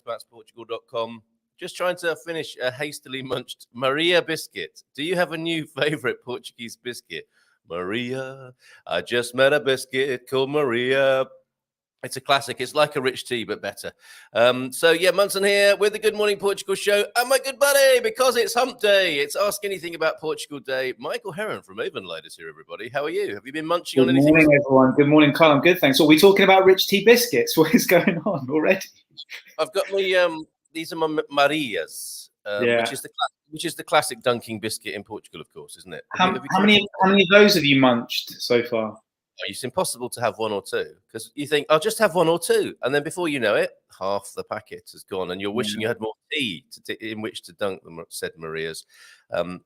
expatsportugal.com. Just trying to finish a hastily munched Maria biscuit. Do you have a new favorite Portuguese biscuit? Maria, I just met a biscuit called Maria. It's a classic. It's like a rich tea, but better. Munson here with the Good Morning Portugal show. And my good buddy, because it's hump day, it's Ask Anything About Portugal Day. Michael Heron from Avanlight is here, everybody. How are you? Have you been munching on anything? Good morning, everyone. Good morning, Carl. I'm good, thanks. So are we talking about rich tea biscuits? What is going on already? I've got my, these are my Marias, which is the classic dunking biscuit in Portugal, of course, isn't it? How many of those have you munched so far? It's impossible to have one or two because you think I'll just have one or two, and then before you know it, half the packet has gone, and you're wishing you had more tea in which to dunk them. Said Maria's, and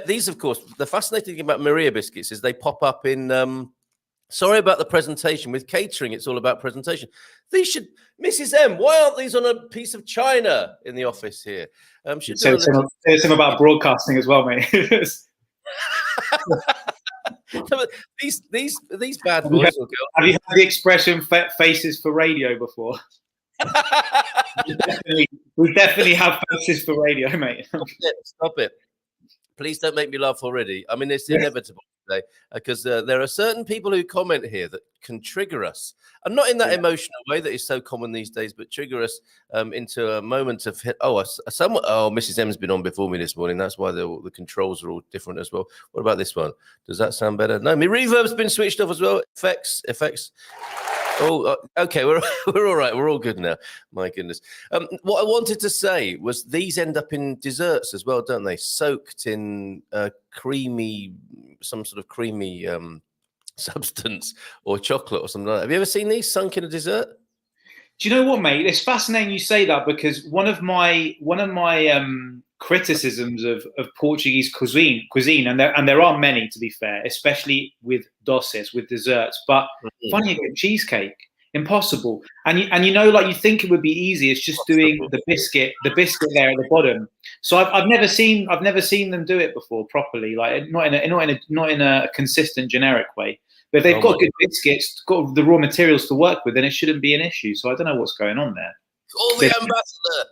these, of course, the fascinating thing about Maria biscuits is they pop up in. Sorry about the presentation. With catering, it's all about presentation. These should, Mrs. M. Why aren't these on a piece of china in the office here? Say something about broadcasting as well, mate. These bad boys. Have you heard the expression "faces for radio" before? we definitely have faces for radio, mate. Stop it. Please don't make me laugh already. I mean, it's inevitable today because there are certain people who comment here that can trigger us, and not in that emotional way that is so common these days, but trigger us into a moment of Mrs. M's been on before me this morning. That's why the controls are all different as well. What about this one? Does that sound better? No, my reverb's been switched off as well. Effects. Oh, okay, we're all right. We're all good now. My goodness. What I wanted to say was these end up in desserts as well, don't they? Soaked in some sort of creamy substance or chocolate or something like that. Have you ever seen these sunk in a dessert? Do you know what, mate? It's fascinating you say that because one of my criticisms of Portuguese cuisine, and there are many, to be fair, especially with doces, with desserts. But funny again, cheesecake, impossible. And you know, like you think it would be easy. It's just doing the biscuit there at the bottom. So I've never seen them do it before properly, like not in a consistent generic way. But if they've got good biscuits, got the raw materials to work with, then it shouldn't be an issue. So I don't know what's going on there. Call the ambassador.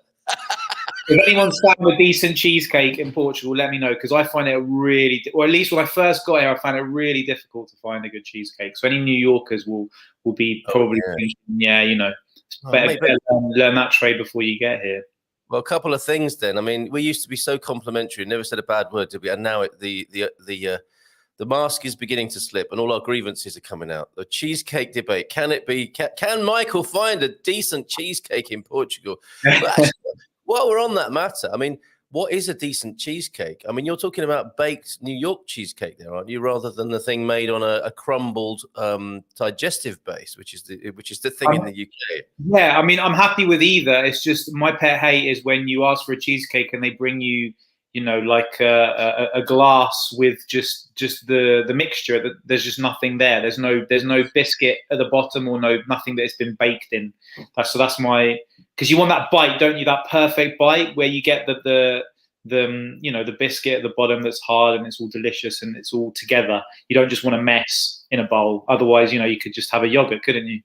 If anyone's found a decent cheesecake in Portugal, let me know, because I find it or at least when I first got here, I found it really difficult to find a good cheesecake. So any New Yorkers will be probably thinking, better learn that trade before you get here. Well, a couple of things then. I mean, we used to be so complimentary, never said a bad word, did we? And now the mask is beginning to slip, and all our grievances are coming out. The cheesecake debate: can it be? Can Michael find a decent cheesecake in Portugal? Actually, while we're on that matter, I mean, what is a decent cheesecake? I mean, you're talking about baked New York cheesecake there, aren't you? Rather than the thing made on a crumbled digestive base, which is the thing in the UK. Yeah, I mean, I'm happy with either. It's just my pet hate is when you ask for a cheesecake and they bring you, like a glass with just the mixture. That there's just nothing there. There's no biscuit at the bottom or nothing that it's been baked in. So that's my, because you want that bite, don't you? That perfect bite where you get the biscuit at the bottom that's hard and it's all delicious and it's all together. You don't just want a mess in a bowl. Otherwise, you could just have a yogurt, couldn't you?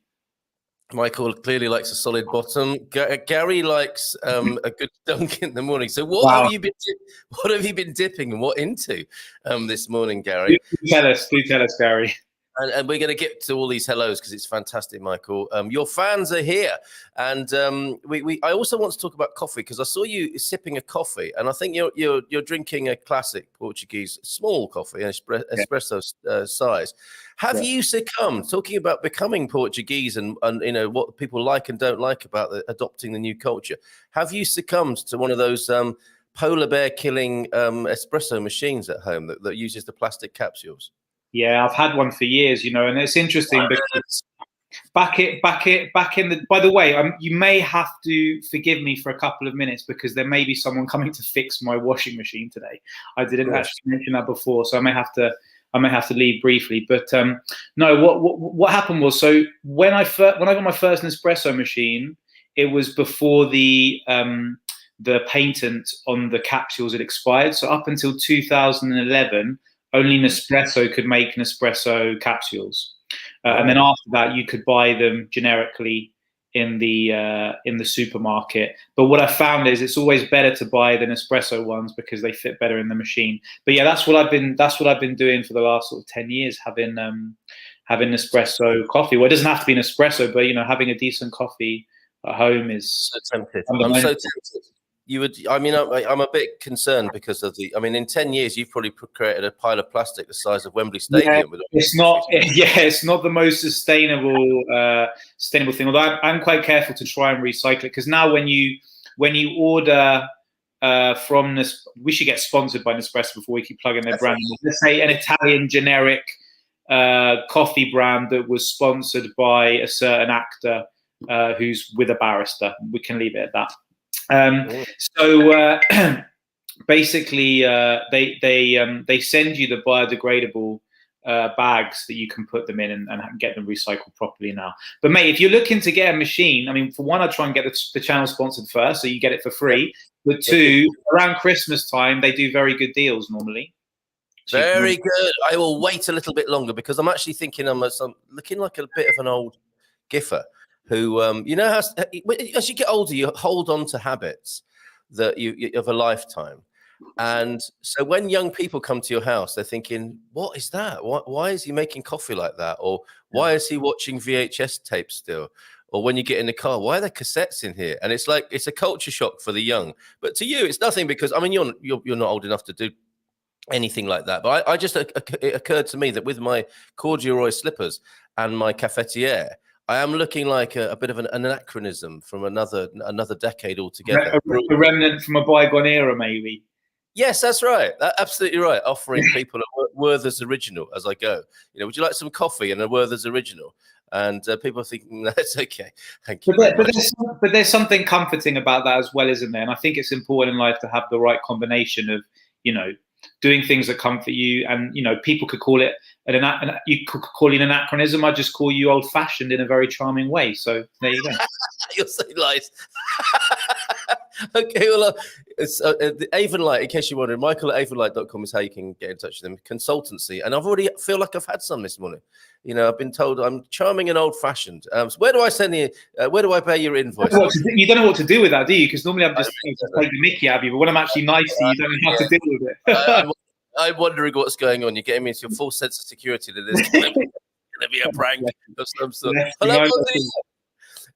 Michael clearly likes a solid bottom. Gary likes a good dunk in the morning. So what have you been dipping and what into this morning, Gary? Do tell us, Gary. And we're going to get to all these hellos because it's fantastic, Michael. Your fans are here, and I also want to talk about coffee because I saw you sipping a coffee, and I think you're drinking a classic Portuguese small coffee, espresso size. Have you succumbed? Talking about becoming Portuguese and what people like and don't like about adopting the new culture. Have you succumbed to one of those polar bear killing espresso machines at home that uses the plastic capsules? Yeah, I've had one for years, and it's interesting because back in the. By the way, you may have to forgive me for a couple of minutes because there may be someone coming to fix my washing machine today. I didn't actually mention that before, so I may have to leave briefly. But no, what happened was, so when I got my first Nespresso machine, it was before the patent on the capsules had expired. So up until 2011. Only Nespresso could make Nespresso capsules. And then after that, you could buy them generically in the supermarket. But what I found is it's always better to buy the Nespresso ones because they fit better in the machine. But yeah, that's what I've been doing for the last sort of 10 years, having Nespresso coffee. Well, it doesn't have to be an espresso, but having a decent coffee at home is so tempted. I'm so tempted. You would. I mean, I'm a bit concerned because of the. I mean, in 10 years, you've probably created a pile of plastic the size of Wembley Stadium. Yeah, it's not. Yeah, it's not the most sustainable thing. Although I'm quite careful to try and recycle it, because now when you order from this, we should get sponsored by Nespresso before we keep plugging their brand. Let's say an Italian generic coffee brand that was sponsored by a certain actor who's with a barrister. We can leave it at that. So basically, they send you the biodegradable bags that you can put them in and get them recycled properly now. But mate, if you're looking to get a machine, I mean, for one, I try and get the channel sponsored first, so you get it for free. But two, around Christmas time, they do very good deals normally. Very good. I will wait a little bit longer because I'm actually thinking I'm looking like a bit of an old giffer who, how as you get older, you hold on to habits that you of a lifetime. And so when young people come to your house, they're thinking, what is that? Why is he making coffee like that? Or why is he watching VHS tapes still? Or when you get in the car, why are there cassettes in here? And it's like, it's a culture shock for the young. But to you, it's nothing because, I mean, you're not old enough to do anything like that. But it occurred to me that with my corduroy slippers and my cafetiere, I am looking like a bit of an anachronism from another decade altogether. A remnant from a bygone era, maybe. Yes, that's right. Absolutely right. Offering people a Werther's original as I go. Would you like some coffee and a Werther's original? And people are thinking, that's okay. Thank you. But there's something comforting about that as well, isn't there? And I think it's important in life to have the right combination of, doing things that comfort you. And, people could call it you could call it an anachronism. I just call you old fashioned in a very charming way. So there you go. You're so nice. Okay, well, the Avanlight, in case you're wondering, Michael at avanlight.com is how you can get in touch with them. Consultancy. And I've already feel like I've had some this morning. I've been told I'm charming and old-fashioned. So where do I send you? Where do I pay your invoice? You don't know what to do with that, do you? Because normally I'm just take the mickey out of you. But when I'm actually nice to you, you don't know how to deal with it. I'm wondering what's going on. You're getting me into your full sense of security that there's going to be a prank of some sort.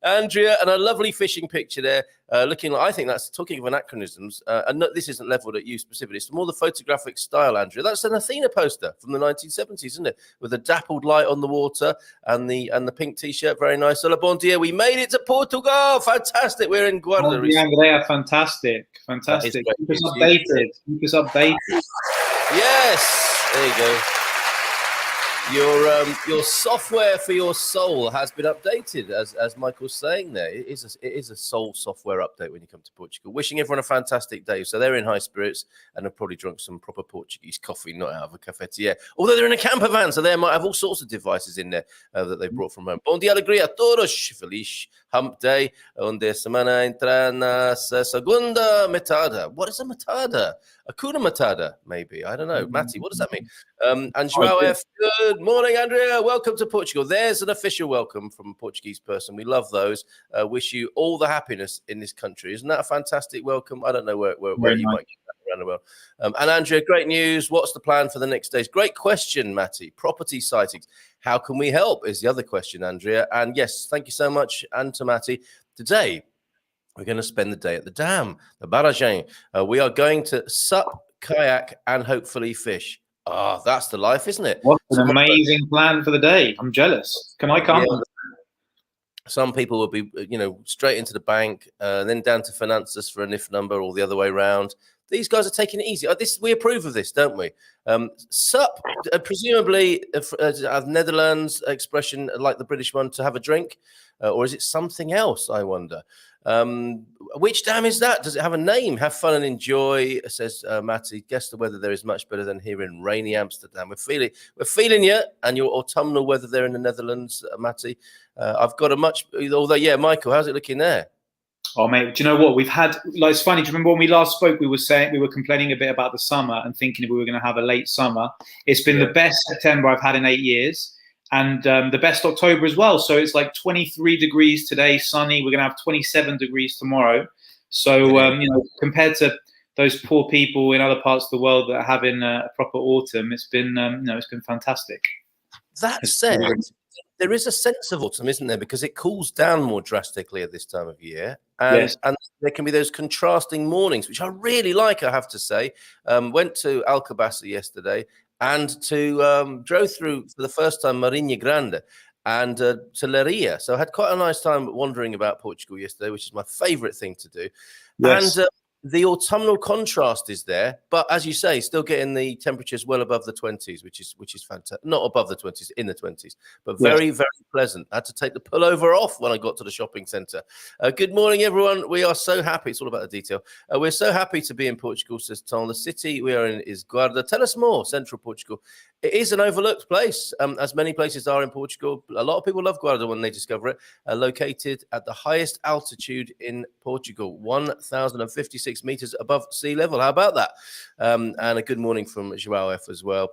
Andrea, and a lovely fishing picture there, looking like, I think that's, talking of anachronisms, and no, this isn't leveled at you specifically, it's more the photographic style, Andrea. That's an Athena poster from the 1970s, isn't it? With a dappled light on the water and the pink t-shirt, very nice. Hola, bon dia, we made it to Portugal, fantastic, we're in Guarda. Yeah, Andrea, fantastic. Keep us updated. Yes, there you go. Your software for your soul has been updated, as Michael's saying there. It is a soul software update when you come to Portugal. Wishing everyone a fantastic day. So they're in high spirits and have probably drunk some proper Portuguese coffee, not out of a cafetiere. Although they're in a camper van, so they might have all sorts of devices in there that they brought from home. Bom dia, alegria a todos. Feliz hump day. Onde semana entra na segunda metade. What is a metade? Akuna Matata, maybe. I don't know. Matty, what does that mean? And Joao F. Good morning, Andrea. Welcome to Portugal. There's an official welcome from a Portuguese person. We love those. Wish you all the happiness in this country. Isn't that a fantastic welcome? I don't know where you might get that around the world. And Andrea, great news. What's the plan for the next days? Great question, Matty. Property sightings. How can we help is the other question, Andrea. And yes, thank you so much, and to Matty. Today, we're going to spend the day at the dam, the barragem. We are going to sup, kayak, and hopefully fish. That's the life, isn't it? What an amazing plan for the day. I'm jealous. Can I come? Yeah. Some people will be, straight into the bank, then down to finances for a NIF number, or the other way around. These guys are taking it easy. We approve of this, don't we? Sup, presumably a Netherlands expression like the British one, to have a drink, or is it something else, I wonder? Which dam is that? Does it have a name? Have fun and enjoy, says Matty. Guess the weather there is much better than here in rainy Amsterdam. We're feeling you, and your autumnal weather there in the Netherlands, Matty. I've got although, Michael, how's it looking there? Oh, mate, do you know what? We've had, it's funny, do you remember when we last spoke, we were complaining a bit about the summer and thinking if we were going to have a late summer. It's been the best September I've had in 8 years. and the best October as well. So it's like 23 degrees today, sunny. We're going to have 27 degrees tomorrow. So, compared to those poor people in other parts of the world that are having a proper autumn, it's been, it's been fantastic. That said, there is a sense of autumn, isn't there? Because it cools down more drastically at this time of year. And there can be those contrasting mornings, which I really like, I have to say. Went to Alcobaça yesterday and drove through for the first time Marinha Grande and to Leiria. So I had quite a nice time wandering about Portugal yesterday, which is my favorite thing to do. Yes. And the autumnal contrast is there, but as you say, still getting the temperatures well above the 20s, which is fantastic. Not above the 20s, in the 20s, but very, very pleasant. I had to take the pullover off when I got to the shopping centre. Good morning, everyone. We are so happy. It's all about the detail. We're so happy to be in Portugal, says Tom. The city we are in is Guarda. Tell us more, central Portugal. It is an overlooked place, as many places are in Portugal. A lot of people love Guarda when they discover it. Located at the highest altitude in Portugal, 1,056 meters above sea level. How about that? And a good morning from Joao F as well.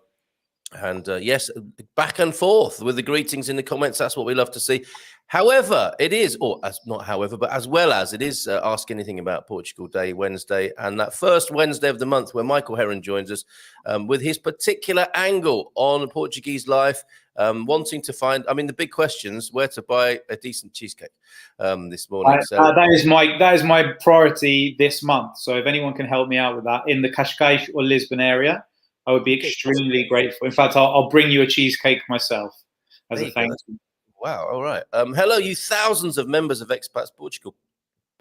And yes, back and forth with the greetings in the comments. That's what we love to see. However, it is, or as not however, but as well as it is Ask Anything About Portugal Day, Wednesday, and that first Wednesday of the month where Michael Heron joins us with his particular angle on Portuguese life, wanting to find, the big questions, where to buy a decent cheesecake this morning. That is my priority this month. So if anyone can help me out with that in the Cascais or Lisbon area, I would be extremely grateful. In fact, I'll bring you a cheesecake myself as a thank you. Wow. All right. Hello, you thousands of members of Expats Portugal.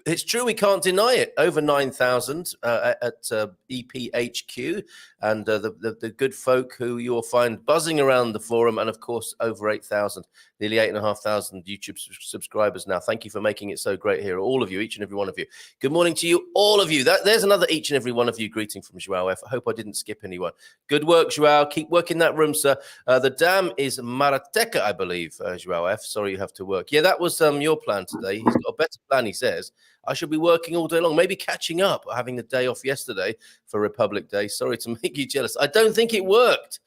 It's true, we can't deny it. Over 9,000 at EPHQ, and the good folk who you'll find buzzing around the forum, and of course over 8,000, nearly 8,500 YouTube subscribers now. Thank you for making it so great here, all of you, each and every one of you. Good morning to you, all of you. There's another each and every one of you greeting from Joao F. I hope I didn't skip anyone. Good work, Joao. Keep working that room, sir. The dam is Marateca, I believe, Joao F. Sorry you have to work. Yeah, that was your plan today. He's got a better plan, he says. I should be working all day long, maybe catching up, having the day off yesterday for Republic Day. Sorry to make you jealous. I don't think it worked.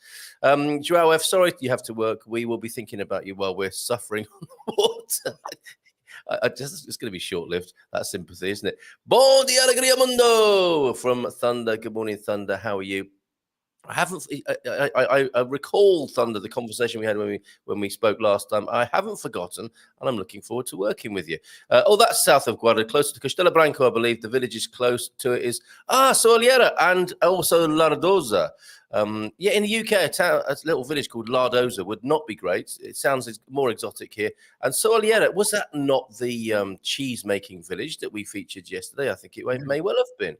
Joao F., sorry you have to work. We will be thinking about you while we're suffering on the water. It's going to be short-lived, that sympathy, isn't it? Bon dia, alegria mundo from Thunder. Good morning, Thunder. How are you? I recall, Thunder, the conversation we had when we spoke last time. I haven't forgotten, and I'm looking forward to working with you. That's south of Guarda, closer to Castelo Branco, I believe. The village is close to it is Soalheira and also Lardosa. In the UK, a little village called Lardosa would not be great. It sounds more exotic here. And Soalheira, was that not the cheese-making village that we featured yesterday? I think it may well have been.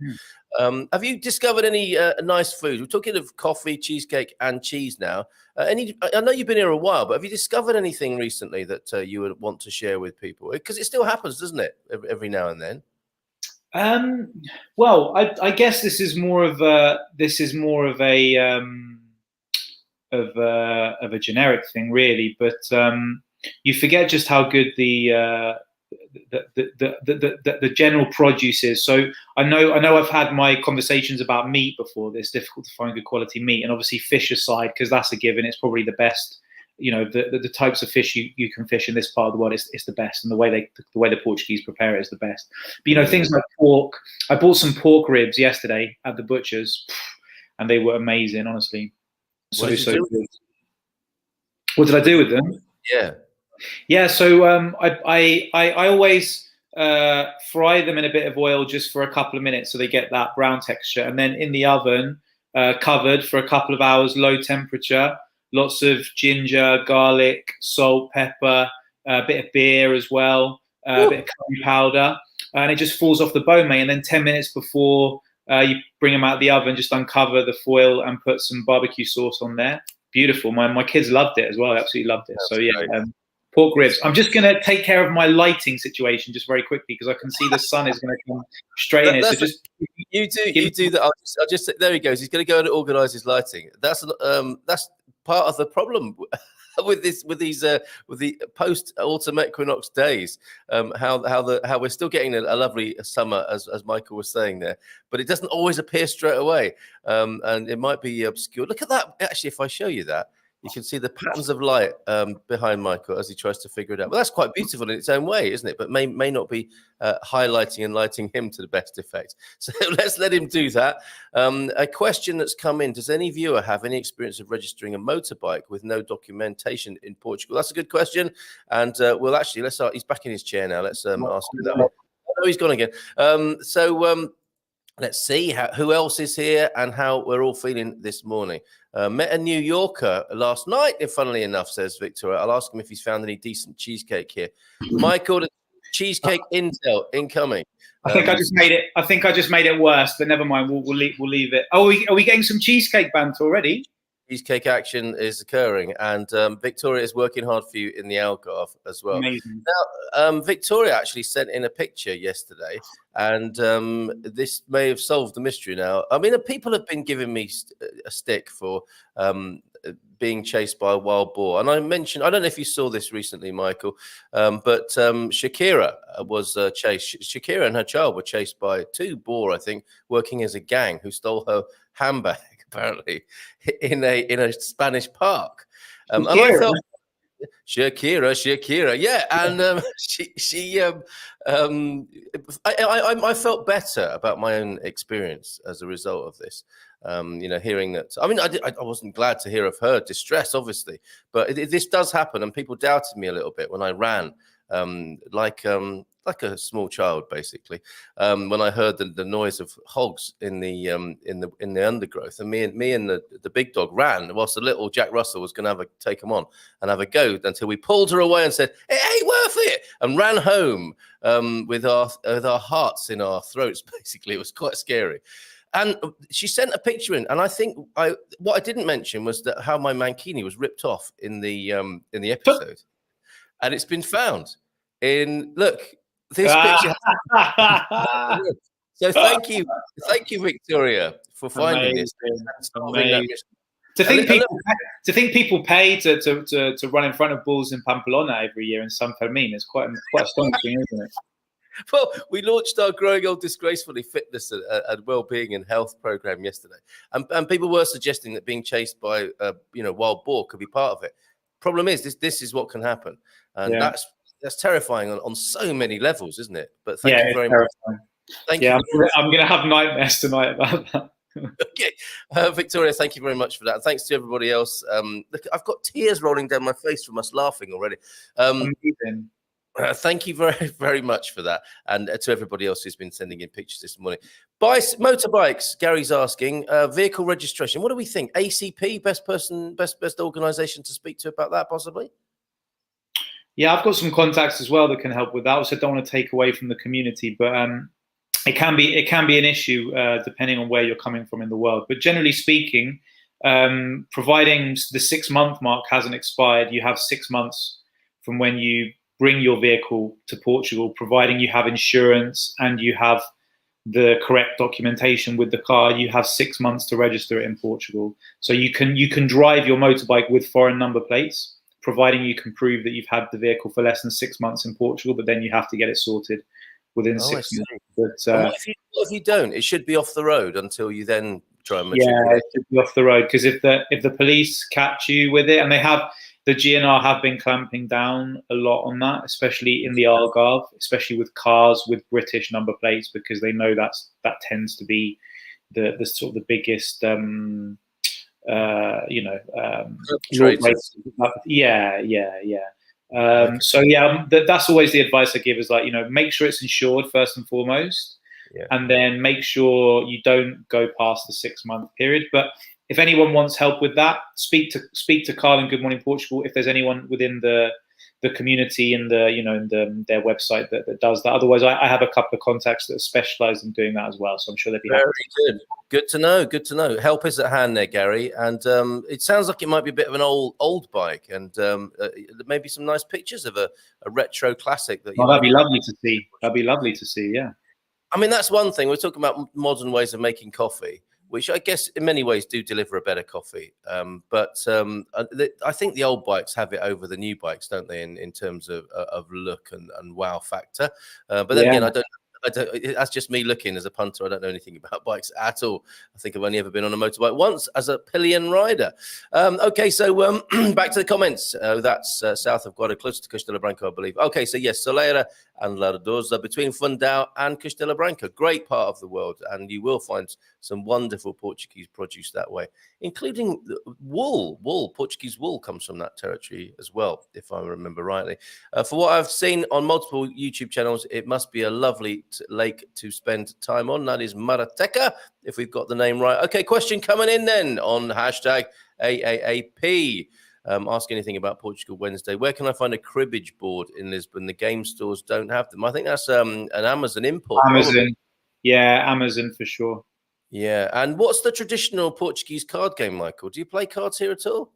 Have you discovered any nice food? We're talking of coffee, cheesecake, and cheese now. I know you've been here a while, but have you discovered anything recently that you would want to share with people? Because it still happens, doesn't it, every now and then? Well, I guess this is more of a generic thing, really. But you forget just how good the general produce is. So I know I've had my conversations about meat before. It's difficult to find good quality meat, and obviously fish aside, because that's a given. It's probably the best. The types of fish you can fish in this part of the world is the best, and the way the Portuguese prepare it is the best. But things like pork. I bought some pork ribs yesterday at the butcher's, and they were amazing, honestly. So good. What did I do with them? Yeah. So I always fry them in a bit of oil just for a couple of minutes, so they get that brown texture, and then in the oven, covered for a couple of hours, low temperature. Lots of ginger, garlic, salt, pepper, a bit of beer as well, a bit of curry powder, and it just falls off the bone, mate. And then 10 minutes before you bring them out of the oven, just uncover the foil and put some barbecue sauce on there. Beautiful. My kids loved it as well. Absolutely loved it. That's pork ribs. I'm just going to take care of my lighting situation just very quickly, because I can see the sun is going to come straight in. So just you do that. I'll just there he goes. He's going to go and organise his lighting. That's part of the problem with the post-autumn equinox days. How we're still getting a lovely summer, as Michael was saying there, but it doesn't always appear straight away, and it might be obscure. Look at that. Actually, if I show you that, You can see the patterns of light behind Michael as he tries to figure it out. Well, that's quite beautiful in its own way, isn't it? But may not be highlighting and lighting him to the best effect. So let's let him do that. A question that's come in: does any viewer have any experience of registering a motorbike with no documentation in Portugal? That's a good question. And well, actually, let's start. He's back in his chair now. Let's ask him that one. Oh, he's gone again. Let's see who else is here and how we're all feeling this morning. Met a New Yorker last night, funnily enough, says Victoria. I'll ask him if he's found any decent cheesecake here. Michael, cheesecake intel incoming. I think I just made it. I think I just made it worse, but never mind. We'll leave it. Oh, are we getting some cheesecake banter already? Cheesecake action is occurring, and Victoria is working hard for you in the Algarve as well. Amazing. Now, Victoria actually sent in a picture yesterday, and this may have solved the mystery now. I mean, people have been giving me a stick for being chased by a wild boar. And I mentioned, I don't know if you saw this recently, Michael, but Shakira was chased. Shakira and her child were chased by two boar, I think, working as a gang who stole her handbag, apparently, in a Spanish park. And I felt Shakira, yeah, and I felt better about my own experience as a result of this. Hearing that. I mean, I wasn't glad to hear of her distress, obviously, but this does happen, and people doubted me a little bit when I ran, like a small child, basically, when I heard the noise of hogs in the undergrowth, and me and the big dog ran whilst the little Jack Russell was going to take him on and have a go until we pulled her away and said, "It ain't worth it," and ran home with our hearts in our throats. Basically, it was quite scary. And she sent a picture in, and I think what I didn't mention was that how my mankini was ripped off in the episode, and it's been found in this picture. So thank you, Victoria, for finding this. To think people pay to run in front of bulls in Pamplona every year in San Fermin is quite astonishing, isn't it? Well, we launched our Growing Old Disgracefully fitness and well-being and health program yesterday, and people were suggesting that being chased by wild boar could be part of it. Problem is, this is what can happen, and that's terrifying on so many levels, isn't it? But thank you very much. Thank you. I'm going to have nightmares tonight about that. Okay, Victoria, thank you very much for that. And thanks to everybody else. Look, I've got tears rolling down my face from us laughing already. Thank you very, very much for that. And to everybody else who's been sending in pictures this morning. Motorbikes, Gary's asking, vehicle registration. What do we think? ACP, best organization to speak to about that, possibly? Yeah, I've got some contacts as well that can help with that. Also, don't want to take away from the community, but it can be an issue depending on where you're coming from in the world. But generally speaking, providing the 6-month mark hasn't expired, you have 6 months from when you bring your vehicle to Portugal, providing you have insurance and you have the correct documentation with the car. You have 6 months to register it in Portugal. So you can drive your motorbike with foreign number plates, providing you can prove that you've had the vehicle for less than 6 months in Portugal, but then you have to get it sorted within 6 months. But what if you don't? It should be off the road until you then try and matriculate. Yeah, it should be off the road, because if the police catch you with it, and the GNR have been clamping down a lot on that, especially in the Algarve, especially with cars with British number plates, because they know that tends to be the sort of the biggest that's always the advice I give, is make sure it's insured first and foremost, and then make sure you don't go past the 6-month period. But if anyone wants help with that, speak to Carl in Good Morning Portugal. If there's anyone within the community and their website that does that. Otherwise, I have a couple of contacts that are specialised in doing that as well. So I'm sure they'd be happy. Very good. Good to know. Good to know. Help is at hand there, Gary. And it sounds like it might be a bit of an old bike, and maybe some nice pictures of a retro classic. That'd be lovely to see. That'd be lovely to see. Yeah. I mean, that's one thing. We're talking about modern ways of making coffee, which I guess in many ways do deliver a better coffee. But I think the old bikes have it over the new bikes, don't they, in terms of look and wow factor. But then again, I don't That's just me looking as a punter. I don't know anything about bikes at all. I think I've only ever been on a motorbike once as a pillion rider. Okay, so back to the comments. That's south of Guarda, close to Castelo Branco, I believe. Okay, so yes, Solera and Lardoza, between Fundão and Castelo Branco. Great part of the world, and you will find some wonderful Portuguese produce that way, including wool. Portuguese wool comes from that territory as well, if I remember rightly. For what I've seen on multiple YouTube channels, it must be a lovely lake to spend time on. That is Marateca, if we've got the name right. Okay, question coming in then on hashtag AAAP. Ask anything about Portugal Wednesday. Where can I find a cribbage board in Lisbon? The game stores don't have them. I think that's an Amazon import. Amazon. Probably. Yeah, Amazon for sure. Yeah. And what's the traditional Portuguese card game, Michael? Do you play cards here at all?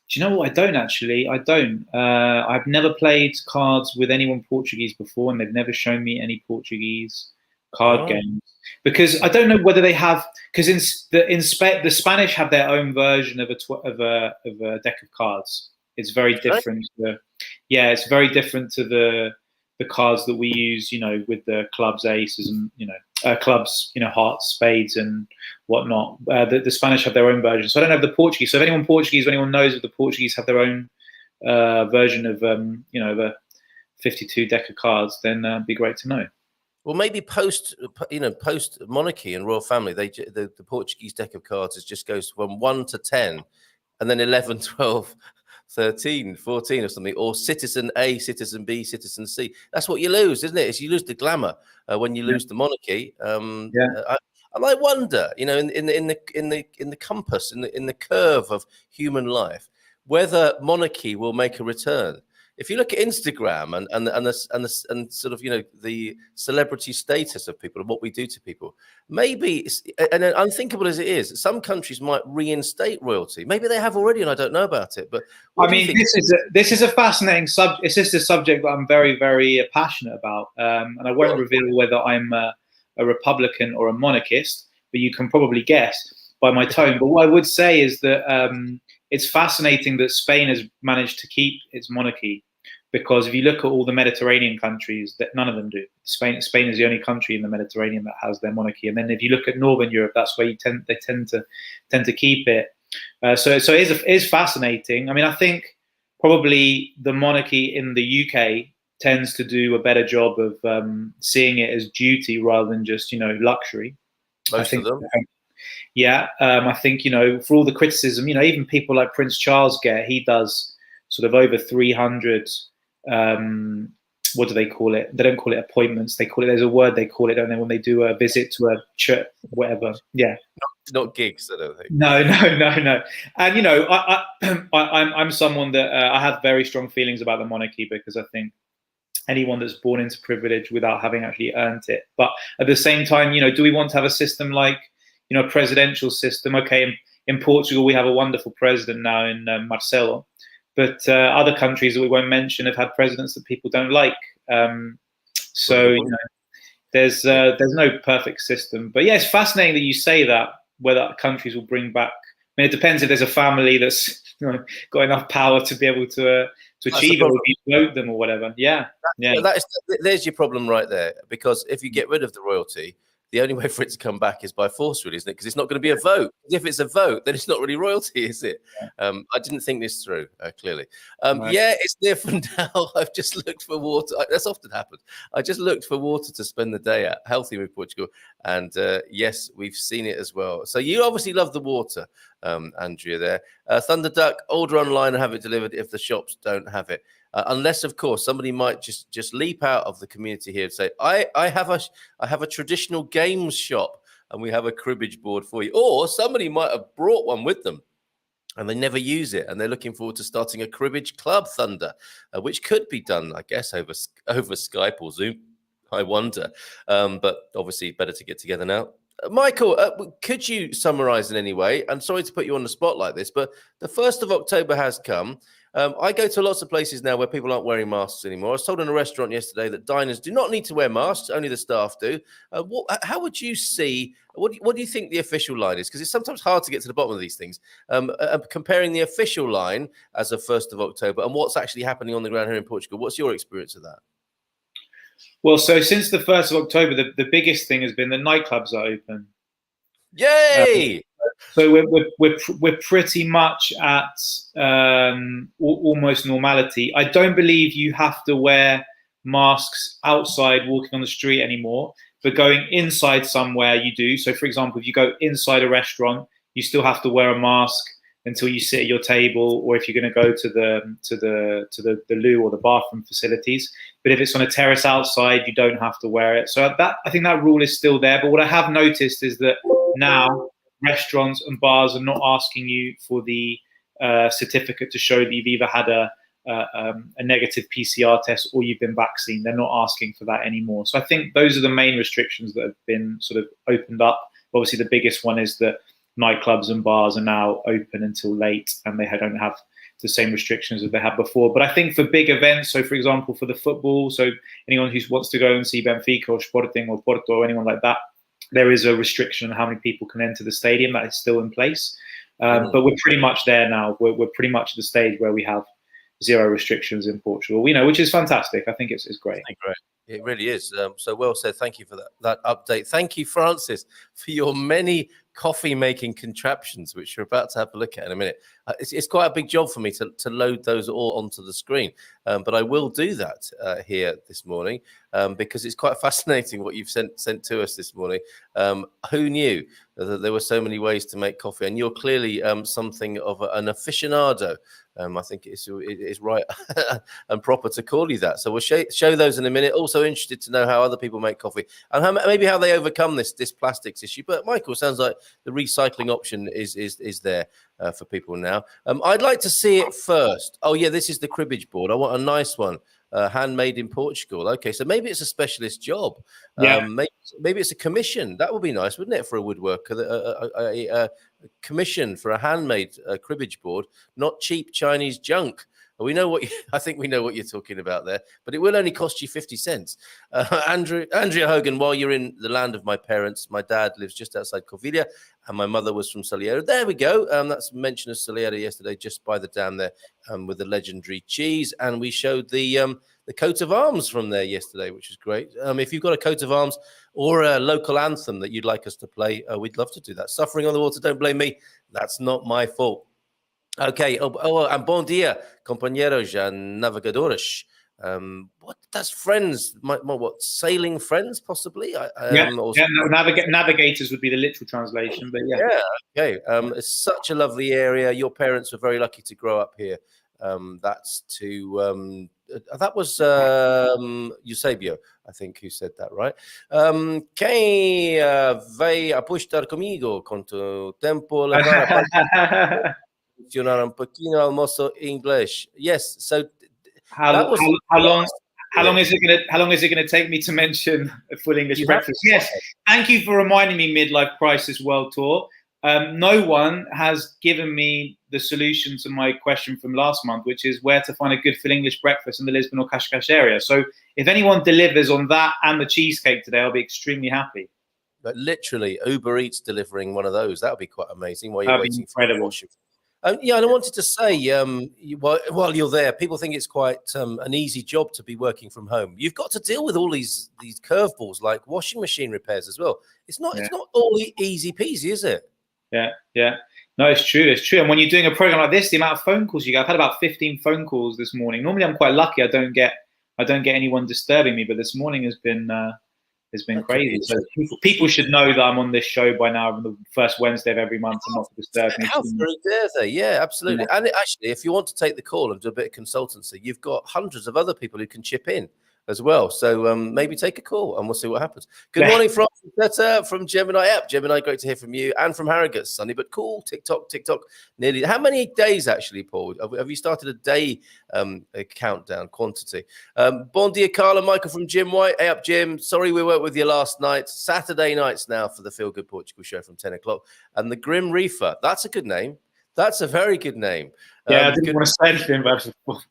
Do you know what? I don't actually. I don't. I've never played cards with anyone Portuguese before, and they've never shown me any Portuguese card games. Because I don't know whether they have. Because the Spanish have their own version of a deck of cards. It's very different. It's very different to the cards that we use. You know, with the clubs, aces, and clubs, hearts, spades, and whatnot. The Spanish have their own version. So I don't know if the Portuguese. So if anyone Portuguese, anyone knows if the Portuguese have their own version of the 52 deck of cards, then it'd be great to know. Well, maybe post monarchy and royal family, the Portuguese deck of cards just goes from 1 to 10, and then 11, 12, 13, 14 or something, or citizen A, citizen B, citizen C. That's what you lose, isn't it? Is you lose the glamour when you lose the monarchy. I might wonder, in the compass, in the curve of human life, whether monarchy will make a return. If you look at Instagram and sort of the celebrity status of people and what we do to people, maybe, and unthinkable as it is, some countries might reinstate royalty. Maybe they have already, and I don't know about it. But I mean, this is a fascinating subject. It's just a subject that I'm very, very passionate about, and I won't reveal whether I'm a Republican or a monarchist, but you can probably guess by my tone. But what I would say is that it's fascinating that Spain has managed to keep its monarchy, because if you look at all the Mediterranean countries, that none of them do. Spain is the only country in the Mediterranean that has their monarchy. And then if you look at Northern Europe, that's where they tend to keep it. So it is fascinating. I mean, I think probably the monarchy in the UK tends to do a better job of seeing it as duty rather than just luxury. Most of them. I think for all the criticism, even people like Prince Charles he does sort of over 300. What do they call it? They don't call it appointments. They call it. There's a word they call it, don't they? When they do a visit to a church, whatever. Yeah. Not gigs, I don't think. No. And I'm someone that I have very strong feelings about the monarchy, because I think anyone that's born into privilege without having actually earned it. But at the same time, do we want to have a system like a presidential system? Okay, in Portugal we have a wonderful president now in Marcelo, but other countries that we won't mention have had presidents that people don't like. There's no perfect system. But yeah, it's fascinating that you say that, whether countries will bring back. I mean, it depends if there's a family that's got enough power to be able to achieve it, or if you vote them or whatever. There's your problem right there, because if you get rid of the royalty, the only way for it to come back is by force, really, isn't it? Because it's not going to be a vote. If it's a vote, then it's not really royalty, is it? I didn't think this through, clearly. It's near Fundão. I've just looked for water. That's often happened. I just looked for water to spend the day at, healthy with Portugal. And yes, we've seen it as well. So you obviously love the water, Andrea, there. Thunder Duck, order online and have it delivered if the shops don't have it. Unless, of course, somebody might just leap out of the community here and say, I have a traditional games shop and we have a cribbage board for you. Or somebody might have brought one with them and they never use it, and they're looking forward to starting a cribbage club, Thunder, which could be done, I guess, over Skype or Zoom. I wonder. But obviously better to get together now. Michael, could you summarize in any way? I'm sorry to put you on the spot like this, but the 1st of October has come. I go to lots of places now where people aren't wearing masks anymore. I was told in a restaurant yesterday that diners do not need to wear masks, only the staff do. How would you see, what do you think the official line is? Because it's sometimes hard to get to the bottom of these things. Comparing the official line as of 1st of October and what's actually happening on the ground here in Portugal, what's your experience of that? Well, so since the 1st of October, the biggest thing has been the nightclubs are open. Yay! So we're pretty much at almost normality. I don't believe you have to wear masks outside walking on the street anymore, but going inside somewhere you do. So, for example, if you go inside a restaurant, you still have to wear a mask until you sit at your table, or if you're going to go to the loo or the bathroom facilities. But if it's on a terrace outside, you don't have to wear it. So I think that rule is still there. But what I have noticed is that now restaurants and bars are not asking you for the certificate to show that you've either had a negative PCR test or you've been vaccinated. They're not asking for that anymore. So I think those are the main restrictions that have been sort of opened up. Obviously, the biggest one is that nightclubs and bars are now open until late, and they don't have the same restrictions as they had before. But I think for big events, so for example, for the football, so anyone who wants to go and see Benfica or Sporting or Porto or anyone like that, there is a restriction on how many people can enter the stadium. That is still in place. But we're pretty much there now. We're pretty much at the stage where we have zero restrictions in Portugal, which is fantastic. I think it's great. Great. It really is. So well said. Thank you for that update. Thank you, Francis, for your many coffee-making contraptions, which you're about to have a look at in a minute. It's quite a big job for me to load those all onto the screen, but I will do that here this morning because it's quite fascinating what you've sent to us this morning. Who knew that there were so many ways to make coffee? And you're clearly something of an aficionado. I think it's right and proper to call you that. So we'll show those in a minute. Also interested to know how other people make coffee and maybe how they overcome this plastics issue. But Michael, sounds like the recycling option is there for people now. I'd like to see it first. Oh yeah, this is the cribbage board. I want a nice one. Handmade in Portugal. Okay, so maybe it's a specialist job. Yeah. Maybe it's a commission. That would be nice, wouldn't it, for a woodworker? A commission for a handmade cribbage board, not cheap Chinese junk. We know I think we know what you're talking about there, but it will only cost you 50 cents. Andrea Hogan, while you're in the land of my parents, my dad lives just outside Covilha, and my mother was from Salgueiro. There we go. That's mentioned as Salgueiro yesterday, just by the dam there, with the legendary cheese. And we showed the coat of arms from there yesterday, which is great. If you've got a coat of arms or a local anthem that you'd like us to play, we'd love to do that. Suffering on the water, don't blame me. That's not my fault. Okay. And bom dia, compañeros and navegadores. That's friends? What sailing friends? Possibly. Navigators would be the literal translation, but yeah. Yeah. Okay. It's such a lovely area. Your parents were very lucky to grow up here. That was Eusebio, I think, who said that, right? Quem vai apostar comigo quanto tempo levar a funcionar un pouquinho almoço inglês? Yes. So how long is it going to take me to mention a full English breakfast? Yes. Thank you for reminding me. Midlife Crisis World Tour. No one has given me the solution to my question from last month, which is where to find a good full English breakfast in the Lisbon or Cascais area. So if anyone delivers on that and the cheesecake today, I'll be extremely happy. But literally, Uber Eats delivering one of those, that would be quite amazing while you're waiting for washing. Yeah, and I wanted to say, while you're there, people think it's quite an easy job to be working from home. You've got to deal with all these curveballs like washing machine repairs as well. It's not all easy peasy, is it? Yeah. No, it's true. And when you're doing a program like this, the amount of phone calls you get, I've had about 15 phone calls this morning. Normally, I'm quite lucky. I don't get anyone disturbing me, but this morning has been crazy. So people should know that I'm on this show by now, on the first Wednesday of every month, and not to disturb me. How very dare they? Yeah, absolutely. Yeah. And actually, if you want to take the call and do a bit of consultancy, you've got hundreds of other people who can chip in as well. So maybe take a call and we'll see what happens. Good morning from Gemini app. Gemini, great to hear from you. And from Harrogate, sunny but cool. TikTok. Nearly. How many days actually, Paul? Have you started a day countdown quantity? Bon dia, Carla. Michael from Jim White. Hey up, Jim. Sorry we weren't with you last night. Saturday nights now for the Feel Good Portugal show from 10 o'clock. And the Grim Reefer. That's a good name. That's a very good name. Yeah, I didn't want to say anything about it. Well,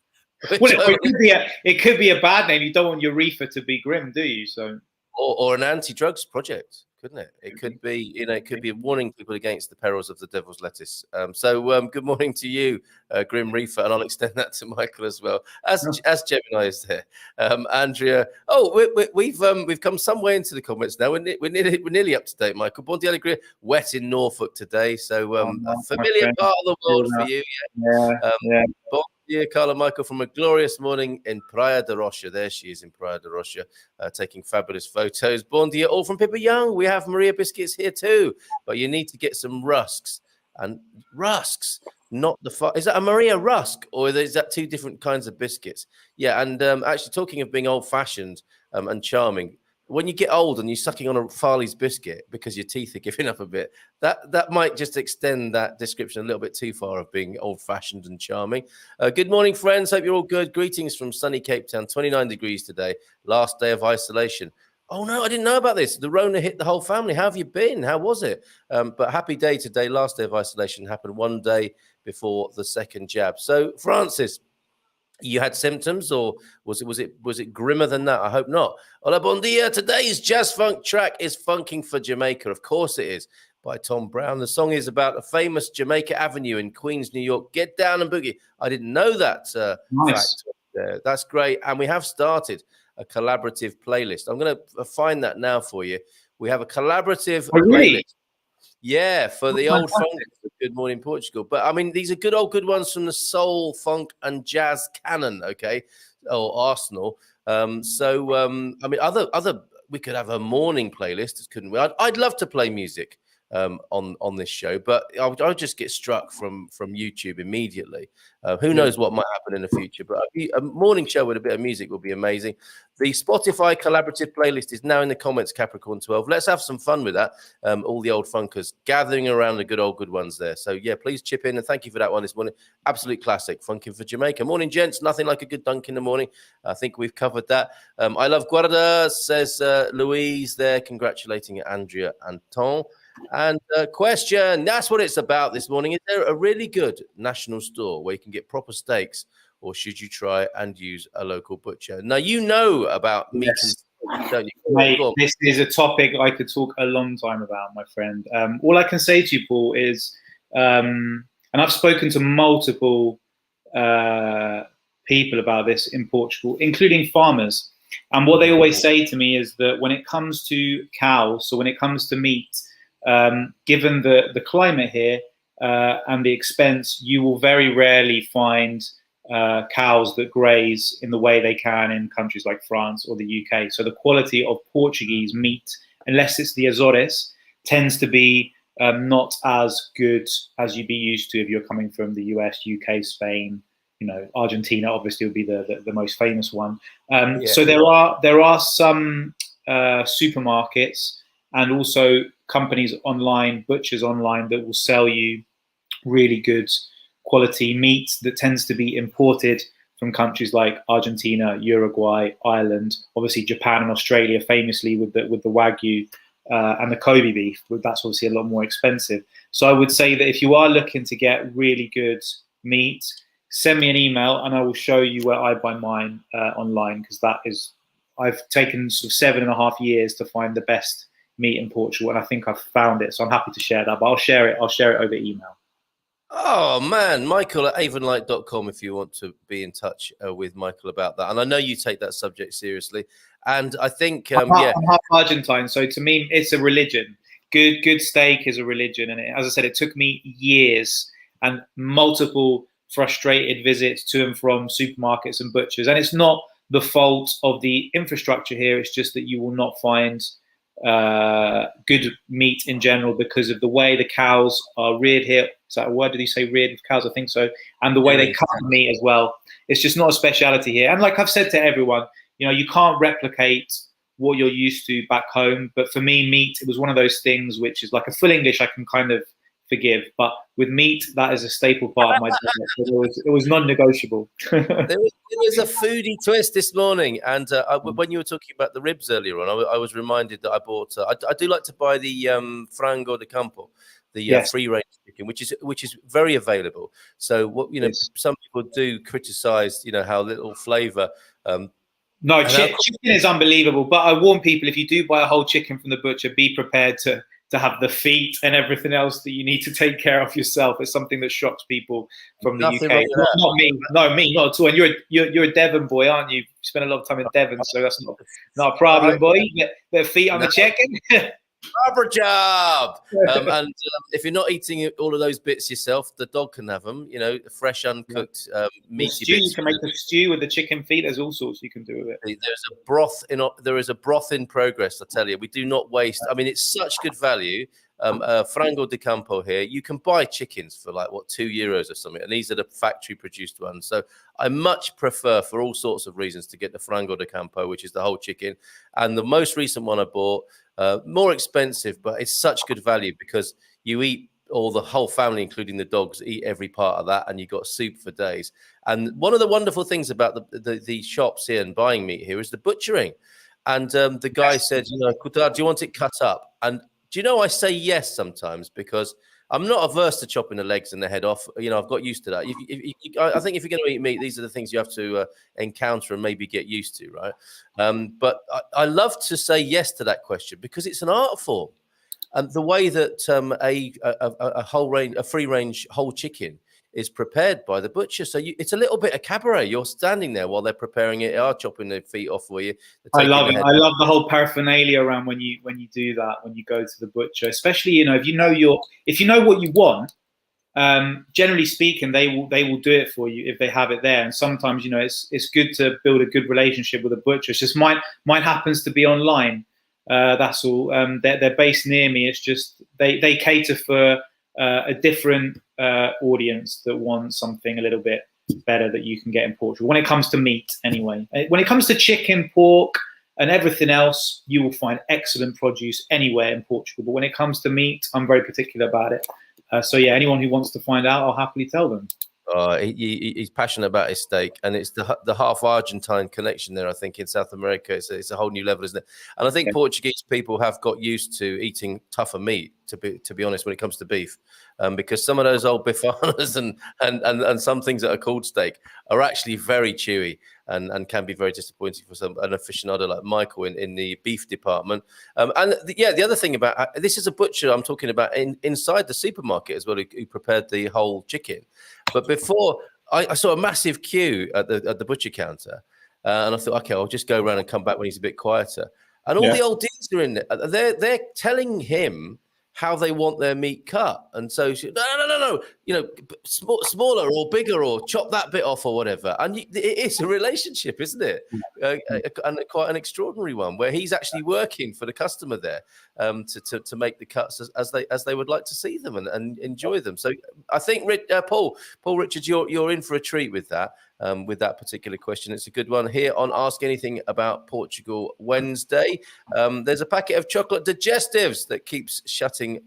it could be a bad name. You don't want your reefer to be grim, do you? So, or an anti-drugs project. couldn't it? It could be, it could be warning people against the perils of the devil's lettuce. Good morning to you, Grim Reaper, and I'll extend that to Michael as well, as Gemini is there. Andrea, we've come some way into the comments now. We're nearly up to date, Michael. Buon dia alegria, wet in Norfolk today, so a familiar part of the world for you. Yeah. Bon dia, Carla Michael, from a glorious morning in Praia da Rocha. There she is in Praia da Rocha, taking fabulous photos. Bon dia, all from Pippa Young. We have Maria Biscuits here too, but you need to get some rusks. And rusks, not the is that a Maria rusk, or is that two different kinds of biscuits? Yeah, and actually talking of being old-fashioned and charming, when you get old and you're sucking on a Farley's biscuit because your teeth are giving up a bit, that might just extend that description a little bit too far of being old-fashioned and charming. Good morning, friends. Hope you're all good. Greetings from sunny Cape Town. 29 degrees today. Last day of isolation. Oh, no, I didn't know about this. The Rona hit the whole family. How have you been? How was it? But happy day today. Last day of isolation happened one day before the second jab. So, Francis, you had symptoms, or was it grimmer than that? I hope not. Hola, bon dia. Today's jazz funk track is Funking for Jamaica. Of course it is, by Tom Brown. The song is about a famous Jamaica Avenue in Queens, New York. Get down and boogie. I didn't know that Nice. fact. That's great. And we have started a collaborative playlist. I'm going to find that now for you. We have a collaborative playlist. Yeah, for the old funk, Good Morning Portugal. But I mean, these are good ones from the soul, funk, and jazz canon. Okay, or Arsenal. I mean, other we could have a morning playlist, couldn't we? I'd love to play music on this show, but I'll just get struck from YouTube immediately. Who knows what might happen in the future? But a morning show with a bit of music would be amazing. The Spotify collaborative playlist is now in the comments, Capricorn 12. Let's have some fun with that. All the old funkers gathering around the good ones there. So yeah, please chip in, and thank you for that one this morning. Absolute classic, Funking for Jamaica. Morning, gents. Nothing like a good dunk in the morning. I think we've covered that. I love Guarda, says Louise there, congratulating Andrea Anton. And question, that's what it's about this morning. Is there a really good national store where you can get proper steaks, or should you try and use a local butcher? Now, you know about meat and steak, don't you? Mate, this is a topic I could talk a long time about, my friend. All I can say to you, Paul, is, and I've spoken to multiple people about this in Portugal, including farmers. And what they always say to me is that when it comes to cows, so when it comes to meat, given the climate here and the expense, you will very rarely find cows that graze in the way they can in countries like France or the UK. So the quality of Portuguese meat, unless it's the Azores, tends to be not as good as you'd be used to if you're coming from the US, UK, Spain. You know, Argentina obviously would be the most famous one. So there are some supermarkets and also companies online, butchers online, that will sell you really good quality meat that tends to be imported from countries like Argentina, Uruguay, Ireland, obviously Japan and Australia, famously with the Wagyu and the Kobe beef. That's obviously a lot more expensive. So I would say that if you are looking to get really good meat, send me an email and I will show you where I buy mine online, because I've taken sort of 7.5 years to find the best meat in Portugal, and I think I've found it, so I'm happy to share that, but I'll share it over email. Oh man, Michael at Avanlight.com if you want to be in touch with Michael about that. And I know you take that subject seriously, and I think I'm half Argentine, so to me it's a religion. Good steak is a religion, and as I said, it took me years and multiple frustrated visits to and from supermarkets and butchers, and it's not the fault of the infrastructure here, it's just that you will not find good meat in general because of the way the cows are reared here. Is that a word? Did he say reared with cows? I think so. And the way they cut the meat as well. It's just not a speciality here. And like I've said to everyone, you know, you can't replicate what you're used to back home. But for me, meat, it was one of those things which is like a full English I can kind of forgive. But with meat, that is a staple part of my diet. It was non-negotiable. There was a foodie twist this morning, and when you were talking about the ribs earlier on, I was reminded that I bought. I do like to buy the frango de campo, the free range chicken, which is very available. So what some people do criticize, how little flavor No, chicken is unbelievable. But I warn people, if you do buy a whole chicken from the butcher, be prepared to have the feet and everything else that you need to take care of yourself. It's something that shocks people from the Nothing UK. wrong with that. Not me. No, me, not at all. And you're a Devon boy, aren't you? You spend a lot of time in Devon, so that's not a problem, boy. Get feet on the chicken. Rubber job. And if you're not eating all of those bits yourself, the dog can have them. You know, fresh, uncooked meaty bits. You can make a stew with the chicken feet. There's all sorts you can do with it. There is a broth in progress. I tell you, we do not waste. I mean, it's such good value. Frango de Campo here. You can buy chickens for like €2 or something, and these are the factory produced ones. So I much prefer, for all sorts of reasons, to get the Frango de Campo, which is the whole chicken. And the most recent one I bought, more expensive, but it's such good value because you eat, or the whole family, including the dogs, eat every part of that, and you got soup for days. And one of the wonderful things about the shops here and buying meat here is the butchering. And the guy said, you know, do you want it cut up? And do you know, I say yes sometimes because I'm not averse to chopping the legs and the head off. You know, I've got used to that. I think if you're going to eat meat, these are the things you have to encounter and maybe get used to, right? But I love to say yes to that question because it's an art form. And the way that a free range whole chicken is prepared by the butcher, so it's a little bit of cabaret. You're standing there while they're preparing it, are chopping the feet off for you. I love it. I love the whole paraphernalia around when you do that, when you go to the butcher, especially, you know, if you know what you want. Generally speaking, they will do it for you if they have it there. And sometimes, you know, it's good to build a good relationship with a butcher. It's just mine happens to be online. That's all. They're based near me. It's just they cater for a different audience that wants something a little bit better that you can get in Portugal. When it comes to meat, anyway. When it comes to chicken, pork, and everything else, you will find excellent produce anywhere in Portugal. But when it comes to meat, I'm very particular about it. So yeah, anyone who wants to find out, I'll happily tell them. He's passionate about his steak, and it's the half Argentine connection there. I think in South America, it's a whole new level, isn't it? And I think Portuguese people have got used to eating tougher meat. To be honest, when it comes to beef, because some of those old bifanas and some things that are called steak are actually very chewy and can be very disappointing for an aficionado like Michael in the beef department. The other thing about this is a butcher I'm talking about inside the supermarket as well, who prepared the whole chicken. But before, I saw a massive queue at the butcher counter, and I thought, okay, I'll just go around and come back when he's a bit quieter. And all the old dudes are in there. They're telling him how they want their meat cut. And so she, no, you know, smaller or bigger, or chop that bit off or whatever. And it's a relationship, isn't it? And quite an extraordinary one, where he's actually working for the customer there to make the cuts as they would like to see them and enjoy them. So I think Paul Richards, you're in for a treat with that particular question. It's a good one here on Ask Anything About Portugal Wednesday. There's a packet of chocolate digestives that keeps shouting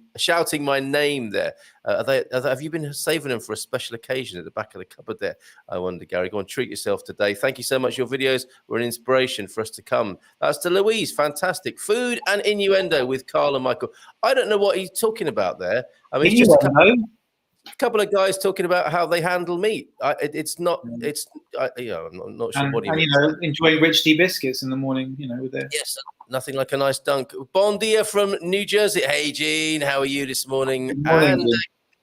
my name there. Have you been saving them for a special occasion at the back of the cupboard there? I wonder, Gary. Go and treat yourself today. Thank you so much. Your videos were an inspiration for us to come. That's to Louise. Fantastic. Food and innuendo with Carl and Michael. I don't know what he's talking about there. I mean, it's just a couple of guys talking about how they handle meat. I'm not sure what he means. You know, enjoying rich tea biscuits in the morning, you know, with their... Yes, nothing like a nice dunk. Bon dia from New Jersey. Hey, Gene, how are you this morning? Good morning, and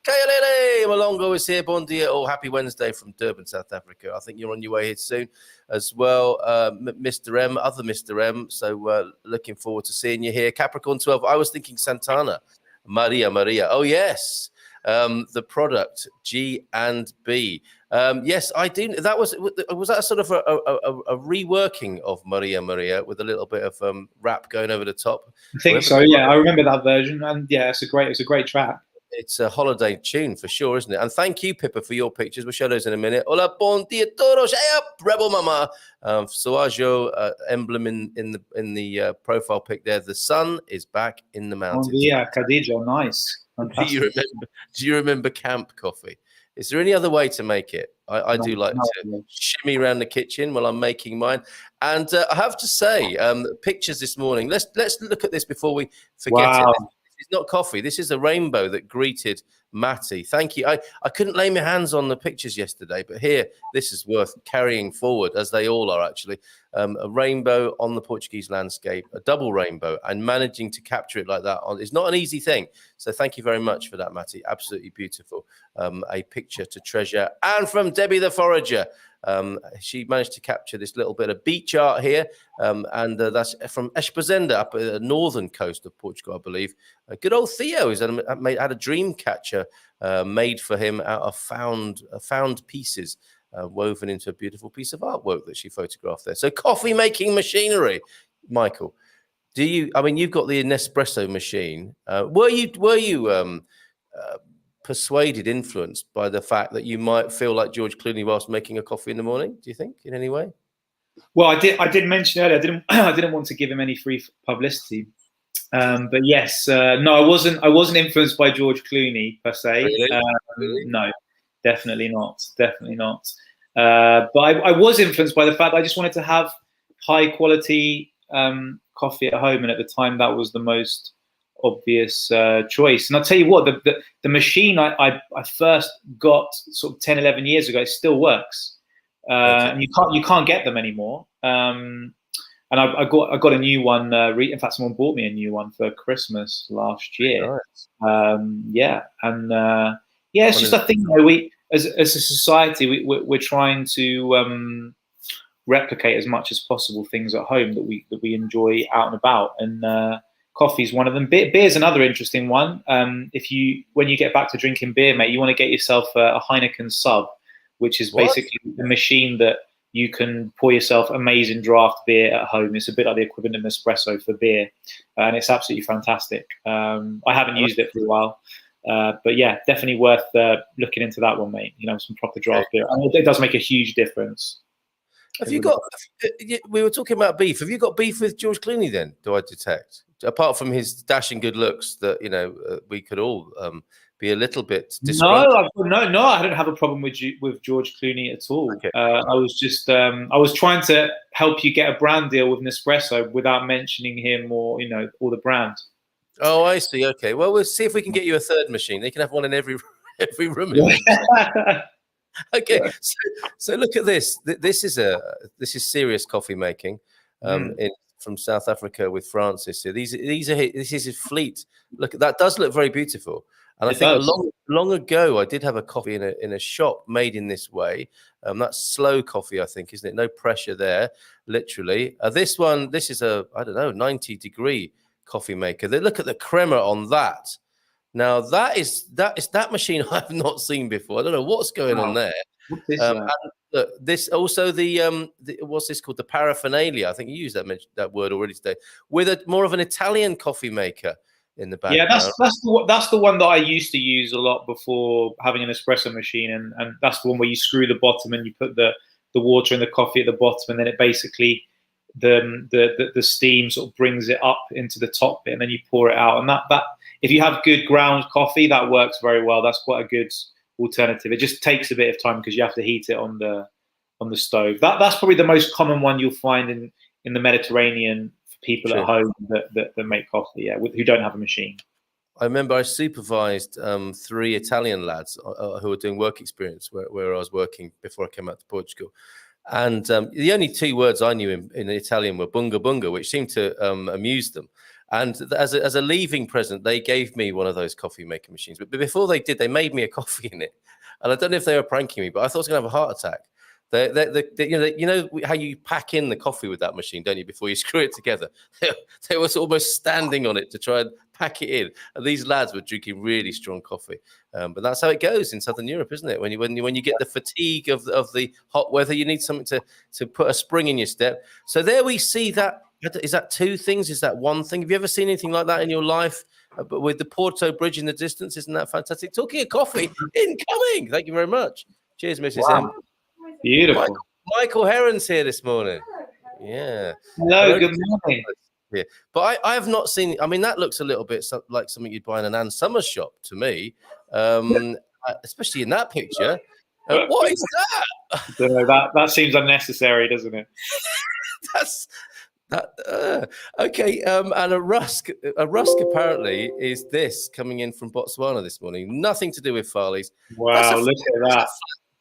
Kailele Malongo is here. Bon dia. Oh, happy Wednesday from Durban, South Africa. I think you're on your way here soon as well. Mr. M, other Mr. M. So looking forward to seeing you here. Capricorn 12. I was thinking Santana. Maria. Oh, yes. The product G and B. Yes, I do. That was that sort of a reworking of Maria with a little bit of rap going over the top. I think so. Yeah, I remember that version, and yeah, it's a great track. It's a holiday tune for sure, isn't it? And thank you, Pippa, for your pictures. We'll show those in a minute. Hola, bon dia todos. Hey up, Rebel Mama. Soajo emblem in the profile pic there. The sun is back in the mountains. Bon dia, Khadija. Nice. Do you remember camp coffee? Is there any other way to make it? I do like to shimmy around the kitchen while I'm making mine. And I have to say, pictures this morning. Let's look at this before we forget it. This is not coffee. This is a rainbow that greeted Matty. Thank you. I couldn't lay my hands on the pictures yesterday, but here, this is worth carrying forward, as they all are actually. A rainbow on the Portuguese landscape, a double rainbow, and managing to capture it like that is not an easy thing. So thank you very much for that, Matty. Absolutely beautiful. A picture to treasure. And from Debbie the Forager. She managed to capture this little bit of beach art here, and that's from Esposenda up at the northern coast of Portugal, I believe. Good old Theo had a dream catcher made for him out of found pieces, woven into a beautiful piece of artwork that she photographed there. So coffee making machinery, Michael. I mean, you've got the Nespresso machine. Were you persuaded, influenced by the fact that you might feel like George Clooney whilst making a coffee in the morning? Do you think, in any way? Well, I did mention earlier, I didn't want to give him any free publicity, but yes, no, I wasn't influenced by George Clooney per se. Really? No, definitely not, but I was influenced by the fact that I just wanted to have high quality coffee at home, and at the time that was the most obvious choice. And I'll tell you what, the machine I first got sort of 10, 11 years ago, it still works. And you can't get them anymore. And I got a new one. In fact, someone bought me a new one for Christmas last year. Nice. It's just a thing. We as a society, we're trying to replicate as much as possible things at home that we enjoy out and about. And coffee's one of them. Beer's another interesting one. When you get back to drinking beer, mate, you want to get yourself a Heineken sub, which is basically a machine that you can pour yourself amazing draft beer at home. It's a bit like the equivalent of Nespresso for beer, and it's absolutely fantastic. I haven't used it for a while, but yeah, definitely worth looking into that one, mate. You know, some proper draft beer. I mean, it does make a huge difference. Have you got? We were talking about beef. Have you got beef with George Clooney then? Do I detect? Apart from his dashing good looks, that we could all be a little bit disgruntled. No, I don't have a problem with George Clooney at all. Okay. I was just I was trying to help you get a brand deal with Nespresso without mentioning him or the brand. Oh, I see. Okay, well, we'll see if we can get you a third machine. They can have one in every room. Okay, so look at this. This is serious coffee making from South Africa with Francis here. This is his fleet. Look, that does look very beautiful. And I think long ago I did have a coffee in a shop made in this way. That's slow coffee, I think, isn't it? No pressure there, literally. This is a 90-degree coffee maker. Look at the crema on that. Now that machine I've not seen before. I don't know what's going on there. What's this? And look, this also the what's this called? The paraphernalia. I think you used that word already today. With more of an Italian coffee maker in the background. Yeah, that's the one that I used to use a lot before having an espresso machine, and that's the one where you screw the bottom and you put the water and the coffee at the bottom, and then it basically the steam sort of brings it up into the top bit, and then you pour it out. And that if you have good ground coffee, that works very well. That's quite a good alternative. It just takes a bit of time because you have to heat it on the stove. That's probably the most common one you'll find in the Mediterranean for people at home that make coffee, who don't have a machine. I remember I supervised 3 Italian lads who were doing work experience where I was working before I came out to Portugal. And the only 2 words I knew in Italian were bunga bunga, which seemed to amuse them. And as a leaving present, they gave me one of those coffee making machines. But before they did, they made me a coffee in it. And I don't know if they were pranking me, but I thought I was going to have a heart attack. You know how you pack in the coffee with that machine, don't you? Before you screw it together, they were almost standing on it to try and pack it in. And these lads were drinking really strong coffee. But that's how it goes in Southern Europe, isn't it? When you get the fatigue of the hot weather, you need something to put a spring in your step. So there we see that. Is that 2 things? Is that 1 thing? Have you ever seen anything like that in your life? But with the Porto Bridge in the distance, isn't that fantastic? Talking of coffee, incoming. Thank you very much. Cheers, Mrs. M. Beautiful. Michael Heron's here this morning. Yeah. Hello, good morning. Yeah. But I have not seen. I mean, that looks a little bit like something you'd buy in an Ann Summers shop to me, especially in that picture. What is that? I don't know, that seems unnecessary, doesn't it? Okay, and a rusk apparently is this coming in from Botswana this morning. Nothing to do with Farley's. Wow, look at that.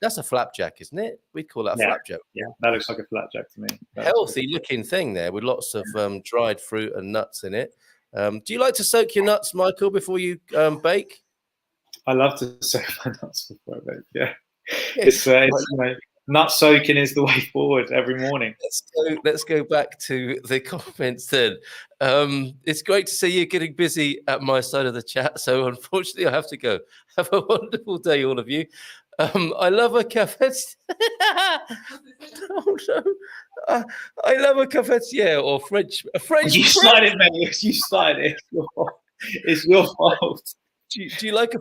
That's a flapjack, isn't it? We'd call that a flapjack. Yeah, that looks like a flapjack to me. Healthy looking thing there with lots of dried fruit and nuts in it. Do you like to soak your nuts, Michael, before you bake? I love to soak my nuts before I bake. Yeah, it's nut soaking is the way forward every morning. Let's go back to the comments then. It's great to see you getting busy at my side of the chat. So unfortunately, I have to go. Have a wonderful day, all of you. I love a cafetiere. Oh no! I love a cafetiere or French. A French. You started, mate. You started. It's your fault. Do you like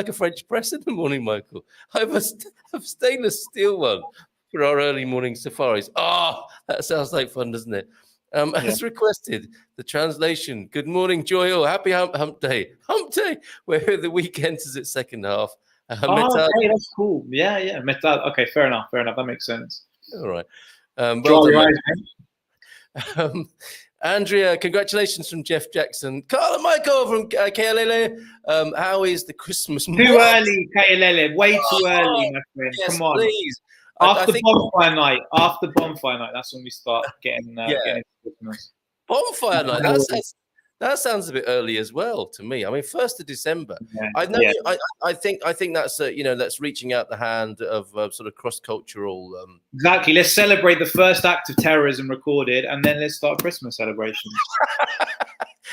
a French press in the morning, Michael? I have a stainless steel one for our early morning safaris. That sounds like fun, doesn't it? As requested, the translation. Good morning, Joy. Happy hump day. Hump day, where the week enters its second half. Okay, that's cool. Yeah. Metal. Okay, fair enough. That makes sense. All right. Andrea, congratulations from Jeff Jackson. Carl and Michael from KLLA. How is the Christmas? Too early, KLLA. Way too early, my friend. Yes, come on. Please. After bonfire night, that's when we start getting into Christmas. Bonfire night. That sounds a bit early as well to me. I mean, 1st of December. Yeah. I know. Yeah. I think that's that's reaching out the hand of sort of cross-cultural. Exactly. Let's celebrate the first act of terrorism recorded, and then let's start Christmas celebrations.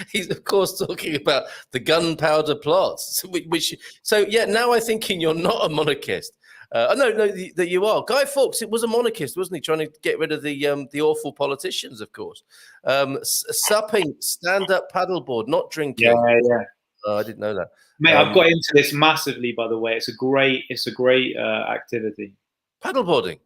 He's of course talking about the gunpowder plots. Now I'm thinking you're not a monarchist. No, that you are. Guy Fawkes, it was a monarchist, wasn't he? Trying to get rid of the awful politicians, of course. Supping, stand-up paddleboard, not drinking. Yeah. Oh, I didn't know that. Mate, I've got into this massively, by the way. It's a great activity. Paddleboarding.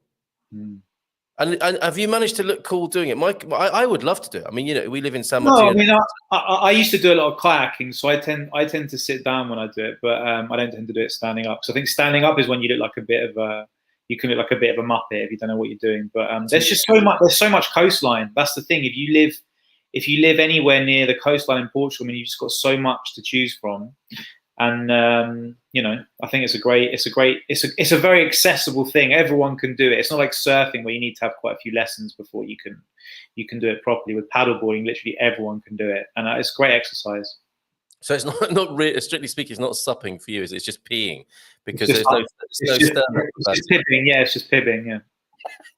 And have you managed to look cool doing it, Mike? I would love to do it. I mean, we live in San Martino. No, I mean, I used to do a lot of kayaking, so I tend to sit down when I do it, but I don't tend to do it standing up. So I think standing up is when you look like a bit of a muppet if you don't know what you're doing. But there's just so much coastline. That's the thing. If you live anywhere near the coastline in Portugal, I mean, you've just got so much to choose from. And I think it's a very accessible thing. Everyone can do it. It's not like surfing where you need to have quite a few lessons before you can do it properly. With paddleboarding, literally everyone can do it, and it's great exercise. So it's not really, strictly speaking, it's not supping for you. It's just peeing because there's no stand-up. It's just pibbing. Yeah, it's just pibbing. Yeah.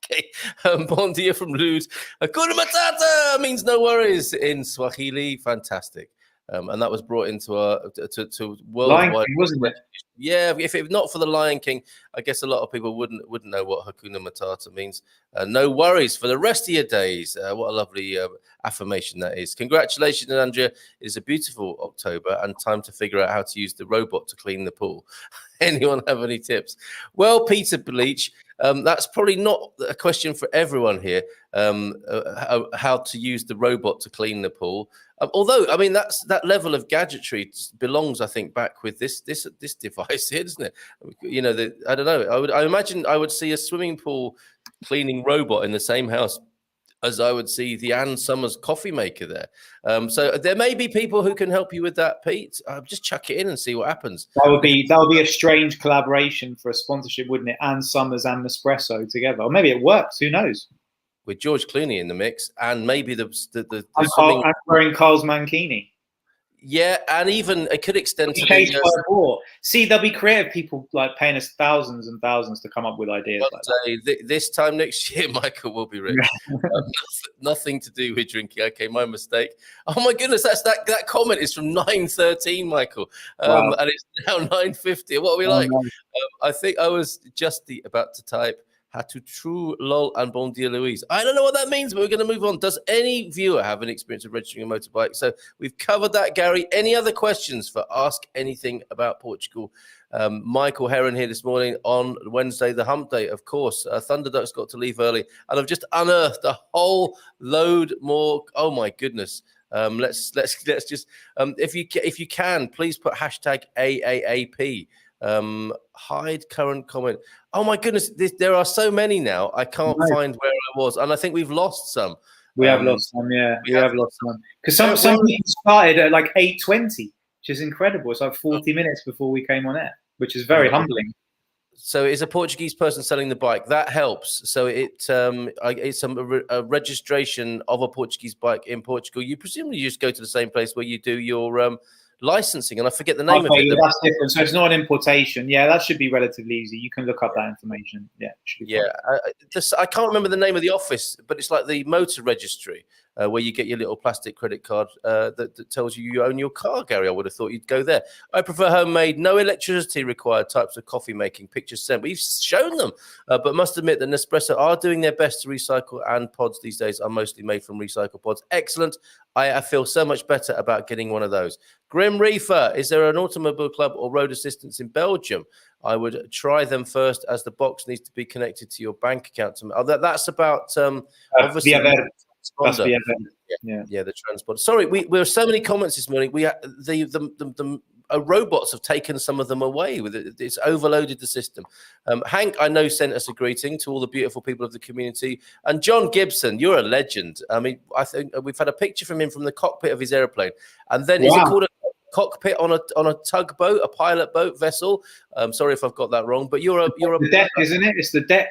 Okay. Bon dia from Lud. Hakuna Matata means no worries in Swahili. Fantastic. And that was brought into to worldwide, Lion King, wasn't it? Yeah, if it not for the Lion King, I guess a lot of people wouldn't know what Hakuna Matata means. No worries for the rest of your days. What a lovely affirmation that is. Congratulations, Andrea. It is a beautiful October and time to figure out how to use the robot to clean the pool. Anyone have any tips? Well, Peter Bleach, that's probably not a question for everyone here, how to use the robot to clean the pool. Although, I mean, that level of gadgetry belongs, I think, back with this device here, doesn't it? I don't know. I imagine I would see a swimming pool cleaning robot in the same house as I would see the Ann Summers coffee maker there. So there may be people who can help you with that, Pete. Just chuck it in and see what happens. That would be a strange collaboration for a sponsorship, wouldn't it? Ann Summers and Nespresso together, or maybe it works. Who knows? With George Clooney in the mix, and maybe the I'm wearing Carl's Mankini. Yeah, and even it could extend to by a bore. See, there'll be creative people like paying us thousands and thousands to come up with ideas. This time next year, Michael will be rich. Nothing to do with drinking. Okay, my mistake. Oh my goodness, that comment is from 9:13, Michael, wow. And it's now 9:50. What are we like? No. I think I was just about to type Hatu True Lol and Bon Dia Louise. I don't know what that means, but we're going to move on. Does any viewer have an experience of registering a motorbike? So we've covered that, Gary. Any other questions for Ask Anything About Portugal? Michael Heron here this morning on Wednesday, the hump day, of course. Thunderduck's got to leave early, and I've just unearthed a whole load more. Oh my goodness. Let's just if you can, please put hashtag AAAP. Hide current comment. Oh my goodness, there are so many now. I can't find where I was, and I think we've lost some. We have lost time, yeah. We have lost time. Because some people started at like 8:20, which is incredible. It's like 40 minutes before we came on air, which is very humbling. So it's a Portuguese person selling the bike. That helps. So it's a registration of a Portuguese bike in Portugal. You presumably just go to the same place where you do your licensing, and I forget the name of it. That's different. So it's not an importation. Yeah, that should be relatively easy. You can look up that information. Yeah, I can't remember the name of the office, but it's like the motor registry where you get your little plastic credit card that tells you own your car, Gary. I would have thought you'd go there. I prefer homemade, no electricity required types of coffee making. Pictures sent. We've shown them, but must admit that Nespresso are doing their best to recycle, and pods these days are mostly made from recycled pods. Excellent. I feel so much better about getting one of those. Grim Reefer, is there an automobile club or road assistance in Belgium? I would try them first, as the box needs to be connected to your bank account. That's about obviously. The transponder. Sorry, we were so many comments this morning. We the robots have taken some of them away. With it, it's overloaded the system. Hank, I know, sent us a greeting to all the beautiful people of the community. And John Gibson, you're a legend. I mean, I think we've had a picture from him from the cockpit of his airplane. And then is it called a cockpit on a tugboat, a pilot boat vessel? Sorry if I've got that wrong, but you're a the deck, isn't it? It's the deck.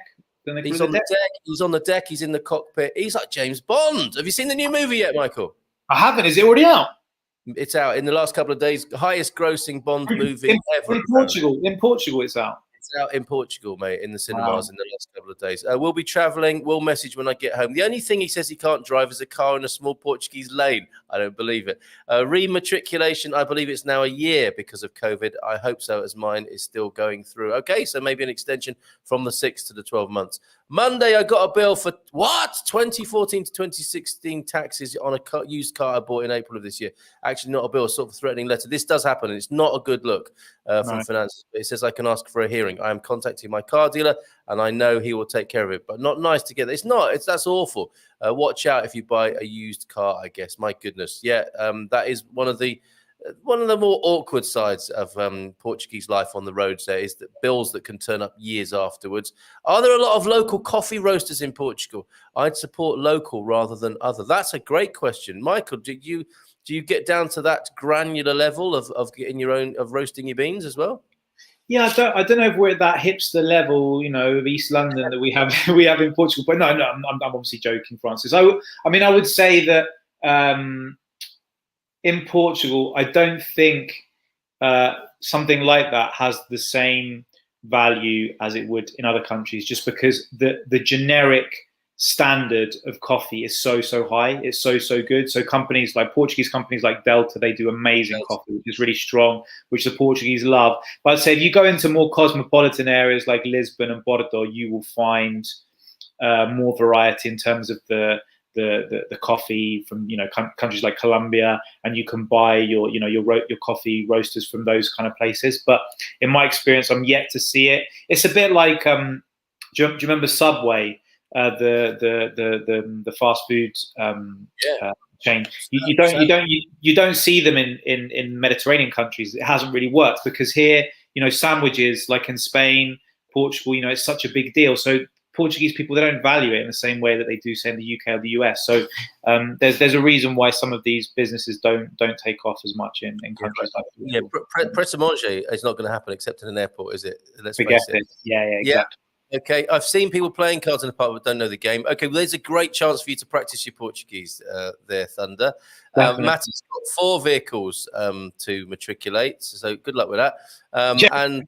He's on the deck. He's on the deck. He's in the cockpit. He's like James Bond. Have you seen the new movie yet, Michael? I haven't. Is it already out? It's out in the last couple of days. Highest grossing Bond movie ever. In Portugal. In Portugal, it's out. It's out in Portugal, mate, in the cinemas in the last couple of days. We'll be traveling. We'll message when I get home. The only thing he says he can't drive is a car in a small Portuguese lane. I don't believe it. Rematriculation, I believe it's now a year because of COVID. I hope so, as mine is still going through. Okay, so maybe an extension from the 6 to the 12 months. Monday, I got a bill for, 2014 to 2016 taxes on a used car I bought in April of this year. Actually, not a bill, sort of threatening letter. This does happen, and it's not a good look from finance. It says I can ask for a hearing. I am contacting my car dealer, and I know he will take care of it, but not nice to get. It's not. That's awful. Watch out if you buy a used car, I guess. My goodness. Yeah, that is one of the more awkward sides of Portuguese life on the roads. There is that bills that can turn up years afterwards. Are there a lot of local coffee roasters in Portugal? I'd support local rather than other. That's a great question. Michael, do you get down to that granular level of getting your own, of roasting your beans as well? Yeah, I don't know if we're at that hipster level, of East London that we have in Portugal. But no, I'm obviously joking, Francis. I would say that in Portugal, I don't think something like that has the same value as it would in other countries, just because the generic standard of coffee is so high. It's so good. So Portuguese companies like Delta, they do amazing coffee, which is really strong, which the Portuguese love. But I'd say if you go into more cosmopolitan areas like Lisbon and Porto, you will find more variety in terms of the coffee from countries like Colombia, and you can buy your coffee roasters from those kind of places. But in my experience, I'm yet to see it. It's a bit like do you remember Subway? The fast food chain. You don't see them in Mediterranean countries. It hasn't really worked because here, sandwiches like in Spain, Portugal, it's such a big deal. So Portuguese people, they don't value it in the same way that they do, say, in the UK or the US. So there's a reason why some of these businesses don't take off as much in countries like that. Yeah, pret a manger is not going to happen except in an airport, is it? Let's forget it. Yeah, exactly. Okay, I've seen people playing cards in the pub but don't know the game. Okay, well, there's a great chance for you to practice your Portuguese there, Thunder. Matty's got 4 vehicles to matriculate, so good luck with that. And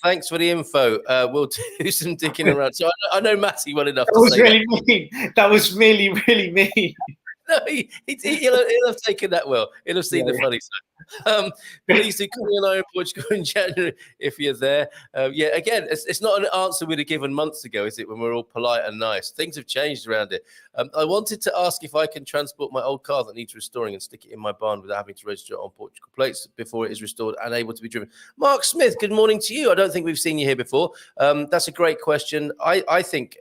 thanks for the info. We'll do some digging around. So I know Matty well enough to say really mean. That was really, really mean. No, he'll have taken that well. He'll have seen the funny side. Please do call me on Portugal in January if you're there. Again, it's not an answer we'd have given months ago, is it, when we're all polite and nice? Things have changed around it. I wanted to ask if I can transport my old car that needs restoring and stick it in my barn without having to register it on Portugal plates before it is restored and able to be driven. Mark Smith, good morning to you. I don't think we've seen you here before. That's a great question. I think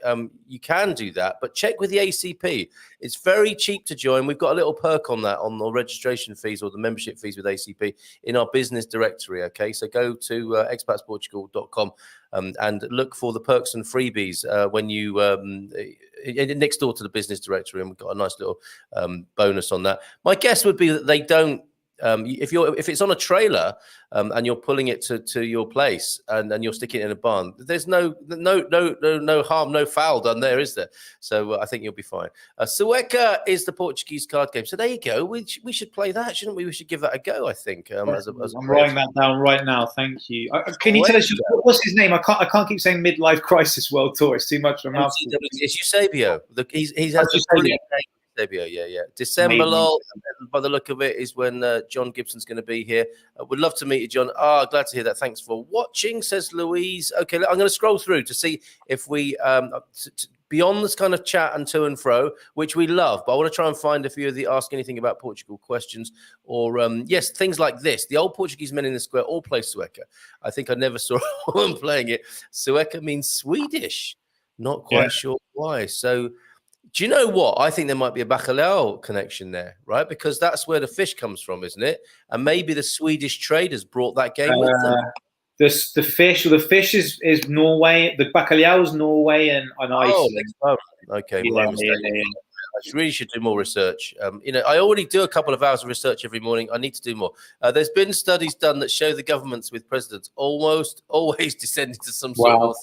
you can do that, but check with the ACP. It's very cheap to join. We've got a little perk on that, on the registration fees or the membership fees with ACP. KCP in our business directory. Okay, so go to expatsportugal.com and look for the perks and freebies when you next door to the business directory, and we've got a nice little bonus on that. My guess would be that they don't. If it's on a trailer and you're pulling it to your place and you're sticking it in a barn, there's no harm, no foul done there, is there? So I think you'll be fine. Sueca is the Portuguese card game. So there you go. We should play that, shouldn't we? We should give that a go, I think. I'm writing that down right now. Thank you. Can you tell us what's his name? I can't keep saying midlife crisis world tour. It's too much for a mouthful. It's Eusebio. He has a brilliant name. Yeah. December, lol. By the look of it, is when John Gibson's going to be here. Would love to meet you, John. Glad to hear that. Thanks for watching, says Louise. Okay, I'm going to scroll through to see if we, beyond this kind of chat and to and fro, which we love, but I want to try and find a few of the ask anything about Portugal questions, or yes, things like this. The old Portuguese men in the square all play Sueca. I think I never saw one playing it. Sueca means Swedish. Not quite sure why. So, do you know what? I think there might be a bacalhau connection there, right? Because that's where the fish comes from, isn't it? And maybe the Swedish traders brought that game with them. The fish is Norway. The bacalhau is Norway and Iceland. Oh, okay. My mistake. I really should do more research. I already do a couple of hours of research every morning. I need to do more. There's been studies done that show the governments with presidents almost always descending to some sort of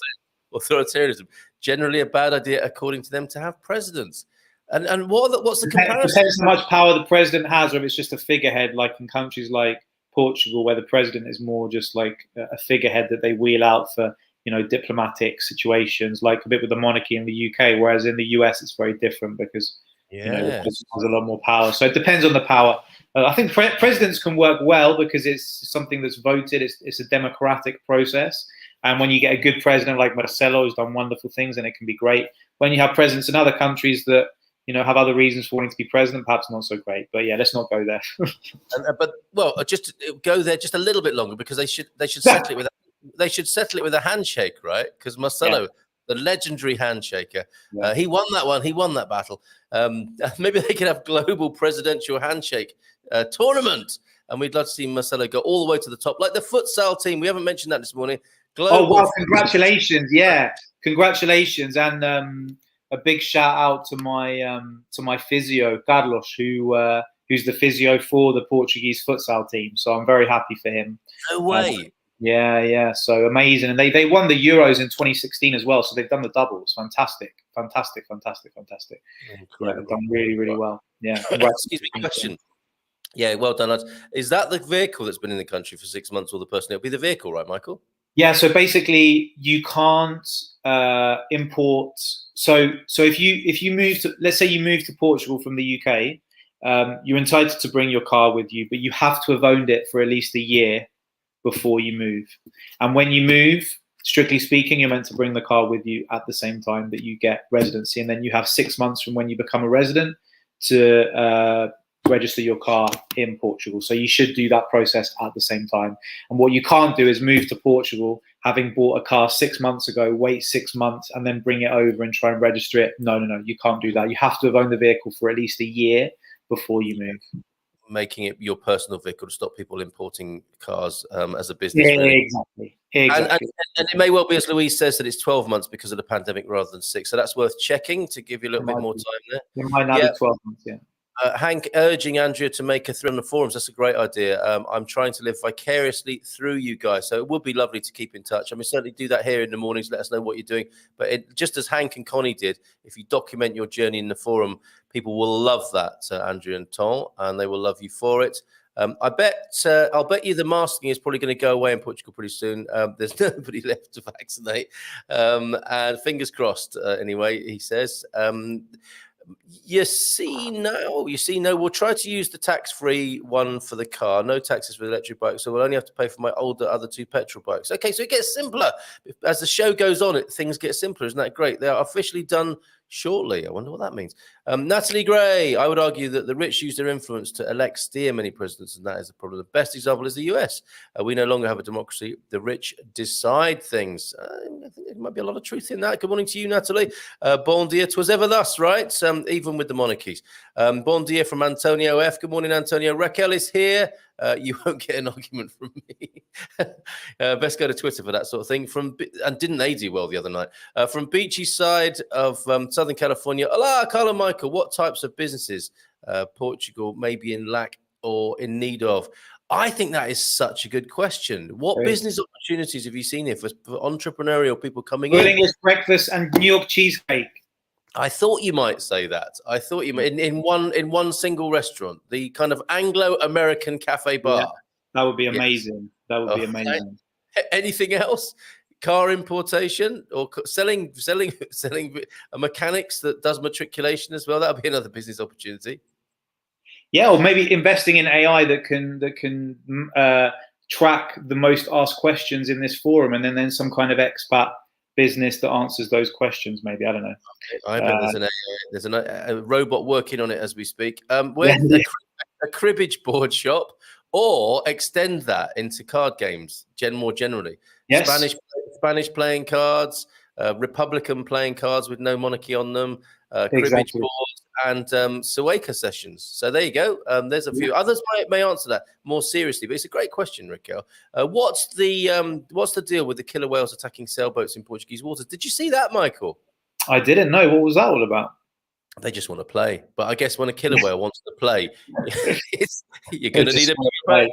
authoritarianism. Generally a bad idea, according to them, to have presidents. And what's the comparison? It depends how much power the president has, or if it's just a figurehead, like in countries like Portugal, where the president is more just like a figurehead that they wheel out for, diplomatic situations, like a bit with the monarchy in the UK, whereas in the US it's very different because the president has a lot more power. So it depends on the power. I think presidents can work well because it's something that's voted. It's a democratic process. And when you get a good president like Marcelo, who's done wonderful things, and it can be great. When you have presidents in other countries that have other reasons for wanting to be president, perhaps not so great. But yeah, let's not go there. Just go there just a little bit longer, because they should settle it with a handshake, right? Because Marcelo, the legendary handshaker, he won that one. He won that battle. Maybe they can have global presidential handshake tournament, and we'd love to see Marcelo go all the way to the top, like the futsal team. We haven't mentioned that this morning. Global. Oh wow! Congratulations, congratulations, and a big shout out to my physio Carlos, who's the physio for the Portuguese futsal team. So I'm very happy for him. No way. Yeah. So amazing, and they won the Euros in 2016 as well. So they've done the doubles. Fantastic. Yeah, they've done really well. Yeah. Excuse me, question. Yeah, well done, lads. Is that the vehicle that's been in the country for 6 months, or the person? It'll be the vehicle, right, Michael? Yeah, so basically you can't import. So if you move to, let's say you move to Portugal from the UK, you're entitled to bring your car with you, but you have to have owned it for at least a year before you move. And when you move, strictly speaking, you're meant to bring the car with you at the same time that you get residency, and then you have 6 months from when you become a resident to register your car in Portugal. So you should do that process at the same time. And what you can't do is move to Portugal, having bought a car 6 months ago, wait 6 months and then bring it over and try and register it. No, you can't do that. You have to have owned the vehicle for at least a year before you move. Making it your personal vehicle to stop people importing cars as a business. Yeah, really. Exactly. And it may well be, as Louise says, that it's 12 months because of the pandemic rather than 6. So that's worth checking to give you a little bit more time there. It might not be 12 months, yeah. Hank urging Andrea to make a thread on the forums. That's a great idea. I'm trying to live vicariously through you guys, so it would be lovely to keep in touch. I mean, certainly do that here in the mornings. Let us know what you're doing. But just as Hank and Connie did, if you document your journey in the forum, people will love that, Andrea and Tom, and they will love you for it. I'll bet you the masking is probably going to go away in Portugal pretty soon. There's nobody left to vaccinate, and fingers crossed. Anyway, he says. You see, no, we'll try to use the tax-free one for the car. No taxes for the electric bike, so we'll only have to pay for my other 2 petrol bikes. Okay, so it gets simpler. As the show goes on, things get simpler. Isn't that great? They are officially done shortly. I wonder what that means. Natalie Gray, I would argue that the rich use their influence to elect steer many presidents, and that is a problem. The best example is the US. We no longer have a democracy. The rich decide things. I think there might be a lot of truth in that. Good morning to you, Natalie. Bon dia, 'twas ever thus, right? Even with the monarchies. Bon dia from Antonio F. Good morning, Antonio. Raquel is here. You won't get an argument from me. Best go to Twitter for that sort of thing. And didn't they do well the other night? From beachy side of Southern California. Hola, Carlo Michael. What types of businesses Portugal may be in lack or in need of? I think that is such a good question. What business opportunities have you seen here for entrepreneurial people coming in? English breakfast and New York cheesecake. I thought you might say that. I thought you might in one single restaurant, the kind of Anglo-American cafe bar. Yeah, that would be amazing. Yes. That would be amazing. Anything else? Car importation or selling a mechanics that does matriculation as well. That would be another business opportunity. Yeah, or maybe investing in AI that can track the most asked questions in this forum, and then some kind of expat business that answers those questions. Maybe, I don't know. I bet there's a robot working on it as we speak. A cribbage board shop, or extend that into card games. More generally, yes. Spanish playing cards, Republican playing cards with no monarchy on them, cribbage boards, and Sueca sessions. So there you go. There's a few others may answer that more seriously, but it's a great question, Raquel. What's the deal with the killer whales attacking sailboats in Portuguese waters? Did you see that, Michael? I didn't know. What was that all about? They just want to play. But I guess when a killer whale wants to play, you're going to need a bigger boat.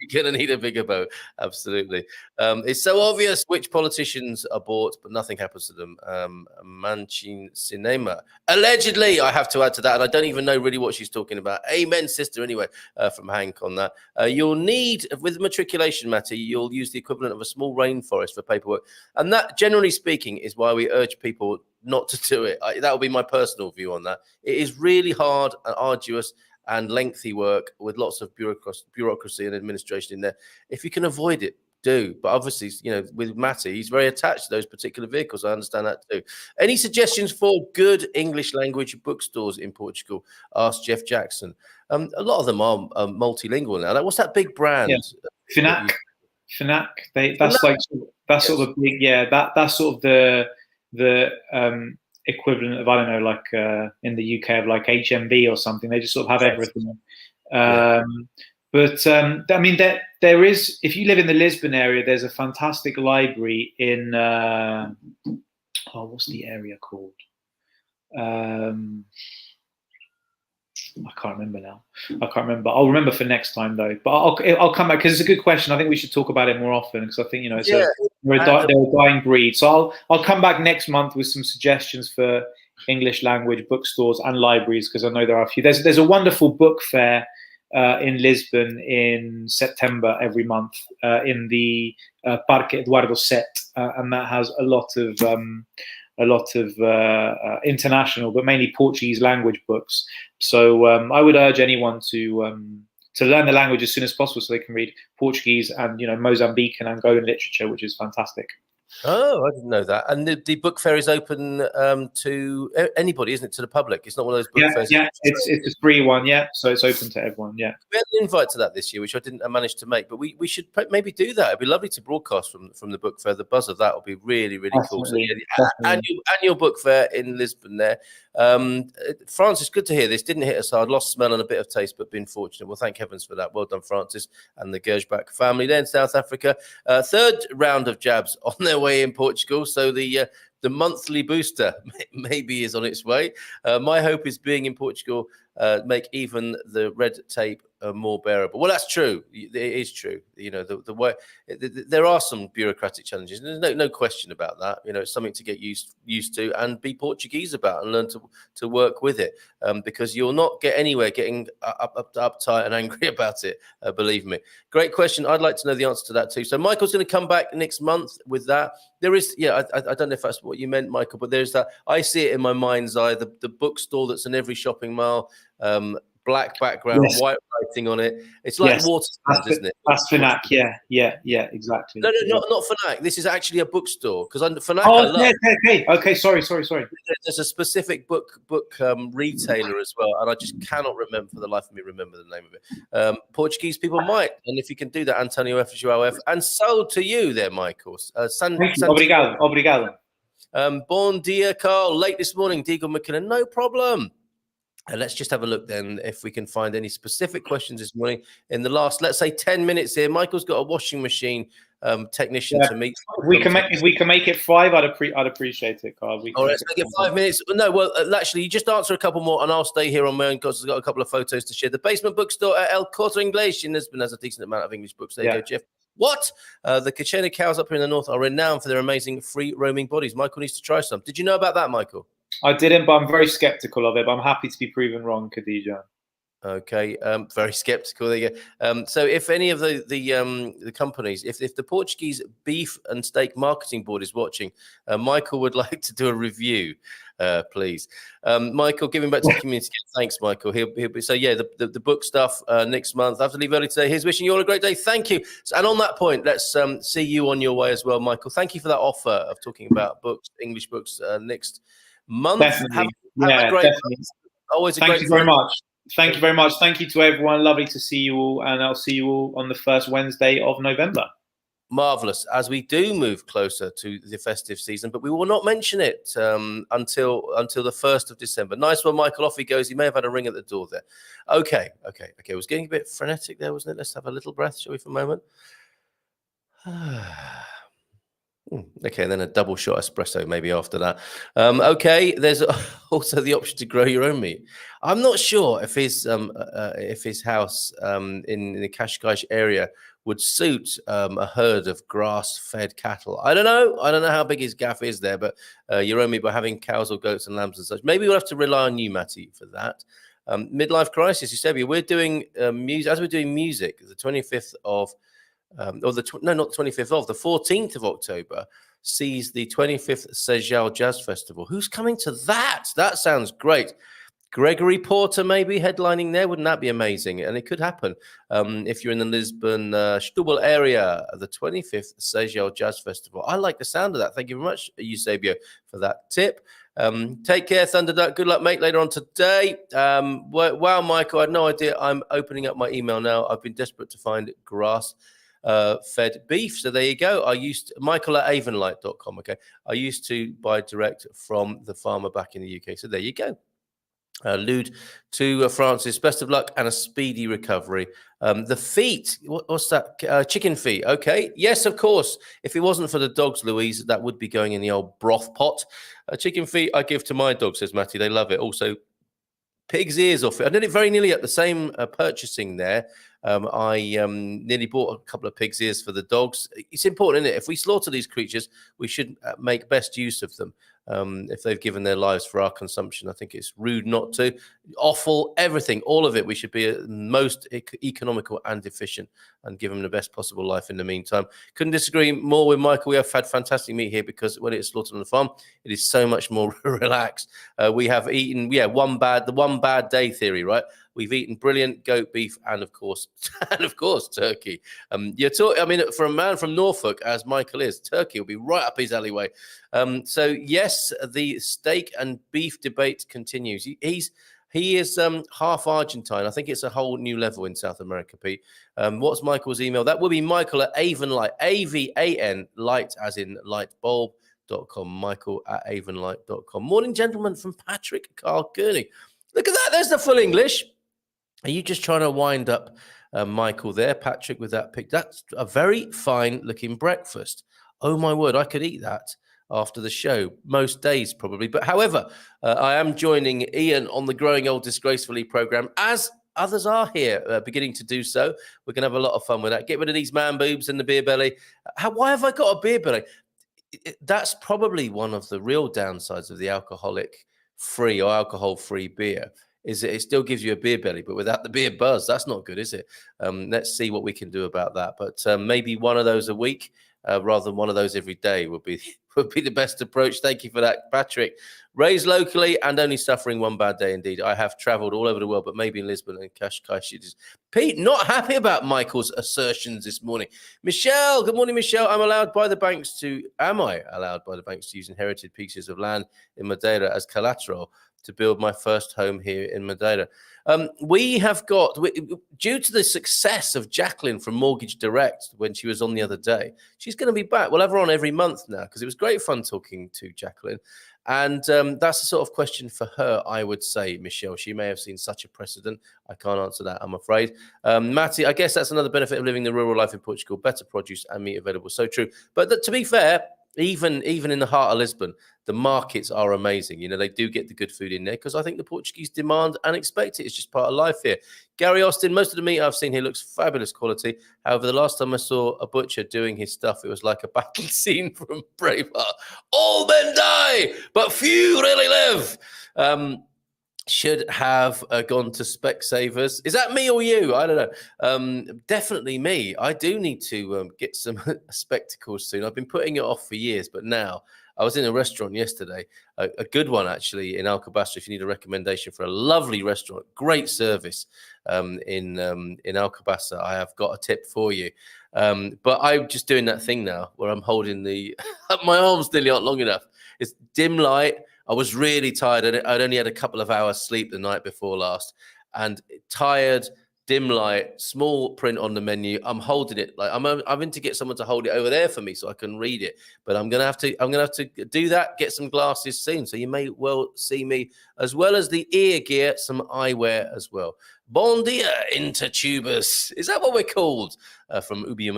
You're going to need a bigger boat. Absolutely. It's so obvious which politicians are bought, but nothing happens to them. Manchin Cinema. Allegedly, I have to add to that, and I don't even know really what she's talking about. Amen, sister, anyway, from Hank on that. You'll need, with matriculation matter, you'll use the equivalent of a small rainforest for paperwork. And that, generally speaking, is why we urge people not to do it. That would be my personal view on that. It is really hard and arduous and lengthy work with lots of bureaucracy and administration in there. If you can avoid it, do. But obviously, with Matty, he's very attached to those particular vehicles. I understand that too. Any suggestions for good English language bookstores in Portugal? Asked Jeff Jackson. A lot of them are multilingual now. What's that big brand? Yeah. Fnac. That's sort of big. Yeah, that's sort of the equivalent of, I don't know, like in the UK of like HMV or something. They just sort of have everything. But I mean, there is, if you live in the Lisbon area, there's a fantastic library in what's the area called? I can't remember now. I'll remember for next time though. But I'll come back because it's a good question. I think we should talk about it more often because I think they're a dying breed. So I'll come back next month with some suggestions for English language bookstores and libraries because I know there are a few. There's a wonderful book fair in Lisbon in September every month in the Parque Eduardo Set, and that has a lot of international, but mainly Portuguese language books. So I would urge anyone to learn the language as soon as possible so they can read Portuguese and Mozambique and Angolan literature, which is fantastic. Oh, I didn't know that. And the book fair is open to anybody, isn't it? To the public. It's not one of those book fairs. Yeah, it's a free one. Yeah, so it's open to everyone. Yeah, we had an invite to that this year, which I didn't manage to make, but we should maybe do that. It'd be lovely to broadcast from the book fair. The buzz of that would be really, really cool. So annual book fair in Lisbon there. Francis, good to hear this. Didn't hit us hard, lost smell and a bit of taste, but been fortunate. Well, thank heavens for that. Well done, Francis and the Gersbach family there in South Africa. Third round of jabs on their way in Portugal. So the monthly booster maybe is on its way. My hope is being in Portugal make even the red tape more bearable. Well, that's true. It is true. The way there are some bureaucratic challenges. There's no question about that. It's something to get used to and be Portuguese about and learn to work with it. Because you'll not get anywhere getting uptight and angry about it. Believe me. Great question. I'd like to know the answer to that too. So Michael's going to come back next month with that. There is, I don't know if that's what you meant, Michael, but there's that. I see it in my mind's eye. The bookstore that's in every shopping mall. black background, Yes. white writing on it. It's like Yes. water stands, isn't it? That's Fnac. Yeah, exactly. No, Yeah. not Fnac. This is actually a bookstore because Fnac Oh, I love. okay. Sorry. There's a specific book retailer as well, and I just cannot remember for the life of me remember the name of it. Portuguese people might, and if you can do that, Antonio F. João F. And so to you there, Michael. Thank you. Obrigado. Bon dia, Carl. Late this morning, Diego McKinnon. No problem. And let's just have a look then if we can find any specific questions this morning in the last, let's say, 10 minutes here. Michael's got a washing machine technician to meet. If we can make it 5, I'd appreciate it, Carl. All right, let's make it 5 minutes. No, well, actually, you just answer a couple more, and I'll stay here on my own because I've got a couple of photos to share. The Basement Bookstore at El Corte Inglés in Lisbon has a decent amount of English books. There you go, Jeff. What? The Kachena cows up here in the north are renowned for their amazing free roaming bodies. Michael needs to try some. Did you know about that, Michael? I didn't, but I'm very skeptical of it. But I'm happy to be proven wrong, Khadija. Okay, very skeptical. There you go. So, if any of the companies, if the Portuguese Beef and Steak Marketing Board is watching, Michael would like to do a review, please. Michael, giving back to the community. Thanks, Michael. He'll be, so yeah, the book stuff next month. I have to leave early today. Here's wishing you all a great day. Thank you. So, and on that point, let's see you on your way as well, Michael. Thank you for that offer of talking about books, English books, next month. Definitely. Have a great definitely. month. Always a Thank great you very much. Thank you very much. Thank you to everyone. Lovely to see you all. And I'll see you all on the first Wednesday of November. Marvelous. As we do move closer to the festive season, but we will not mention it until the 1st of December. Nice one, Michael. Off he goes. He may have had a ring at the door there. Okay. It was getting a bit frenetic there, wasn't it? Let's have a little breath, shall we, for a moment? Okay, and then a double shot espresso maybe after that. Okay, there's also the option to grow your own meat. I'm not sure if his house in the Cascais area would suit a herd of grass-fed cattle. I don't know how big his gaff is there, but your own meat by having cows or goats and lambs and such. Maybe we'll have to rely on you, Matty, for that. Midlife crisis, Eusebio. We're doing music as we're doing music. The 25th of not the 25th of, the 14th of October sees the 25th Sejal Jazz Festival. Who's coming to that? That sounds great. Gregory Porter maybe headlining there. Wouldn't that be amazing? And it could happen if you're in the Lisbon Stubble area, the 25th Sejal Jazz Festival. I like the sound of that. Thank you very much, Eusebio, for that tip. Take care, Thunderduck. Good luck, mate, later on today. Wow, Michael, I had no idea. I'm opening up my email now. I've been desperate to find grass fed beef. So there you go. Michael at Avanlight.com. Okay. I used to buy direct from the farmer back in the UK. So there you go. Lude to Francis, best of luck and a speedy recovery. The feet, what's that? Chicken feet. Okay. Yes, of course. If it wasn't for the dogs, Louise, that would be going in the old broth pot. Chicken feet I give to my dog, says Matty. They love it. Also, pig's ears off it. I did it very nearly at the same purchasing there. I nearly bought a couple of pig's ears for the dogs. It's important, isn't it? If we slaughter these creatures, we should make best use of them. If they've given their lives for our consumption, I think it's rude not to. Offal, everything, all of it. We should be most economical and efficient and give them the best possible life in the meantime. Couldn't disagree more with Michael. We have had fantastic meat here because when it's slaughtered on the farm, it is so much more relaxed. We have eaten, the one bad day theory, right? We've eaten brilliant goat beef and of course turkey. For a man from Norfolk, as Michael is, turkey will be right up his alleyway. So yes, the steak and beef debate continues. He is half Argentine. I think it's a whole new level in South America, Pete. What's Michael's email? That will be Michael at Avanlight, AVAN, light as in light bulb.com, Michael at Avanlight.com. Morning, gentlemen, from Patrick Carl Kearney. Look at that. There's the full English. Are you just trying to wind up Michael there, Patrick, with that pic? That's a very fine-looking breakfast. Oh, my word, I could eat that after the show, most days probably. But however, I am joining Ian on the Growing Old Disgracefully program, as others are here beginning to do so. We're going to have a lot of fun with that. Get rid of these man boobs and the beer belly. Why have I got a beer belly? That's probably one of the real downsides of the alcohol-free beer. Is that it still gives you a beer belly, but without the beer buzz. That's not good, is it? Let's see what we can do about that. But maybe one of those a week rather than one of those every day would be the best approach. Thank you for that, Patrick. Raised locally and only suffering one bad day indeed. I have travelled all over the world, but maybe in Lisbon and Cascais. Pete, not happy about Michael's assertions this morning. Michelle, good morning, Michelle. Am I allowed by the banks to use inherited pieces of land in Madeira as collateral to build my first home here in Madeira? We have got, due to the success of Jacqueline from Mortgage Direct when she was on the other day, she's going to be back. We'll have her on every month now because it was great fun talking to Jacqueline. And that's the sort of question for her, I would say, Michelle. She may have seen such a precedent. I can't answer that, I'm afraid. Matty, I guess that's another benefit of living the rural life in Portugal. Better produce and meat available. So true. But to be fair, even in the heart of Lisbon, the markets are amazing. You know, they do get the good food in there because I think the Portuguese demand and expect it. It's just part of life here. Gary Austin, most of the meat I've seen here looks fabulous quality. However, the last time I saw a butcher doing his stuff, it was like a battle scene from Braveheart. All men die, but few really live. Should have gone to Specsavers. Is that me or you? I don't know. Definitely me. I do need to get some spectacles soon. I've been putting it off for years, but now I was in a restaurant yesterday, a good one actually in Alcobaster. If you need a recommendation for a lovely restaurant, great service in Alcobaster, I have got a tip for you. But I'm just doing that thing now where I'm holding my arms nearly aren't long enough. It's dim light. I was really tired. I'd only had a couple of hours sleep the night before last, and tired, dim light, small print on the menu. I'm holding it like I'm in to get someone to hold it over there for me so I can read it. But I'm gonna have to do that. Get some glasses soon, so you may well see me as well as the ear gear, some eyewear as well. Bon dia, Intertubers. Is that what we're called? From Ubi.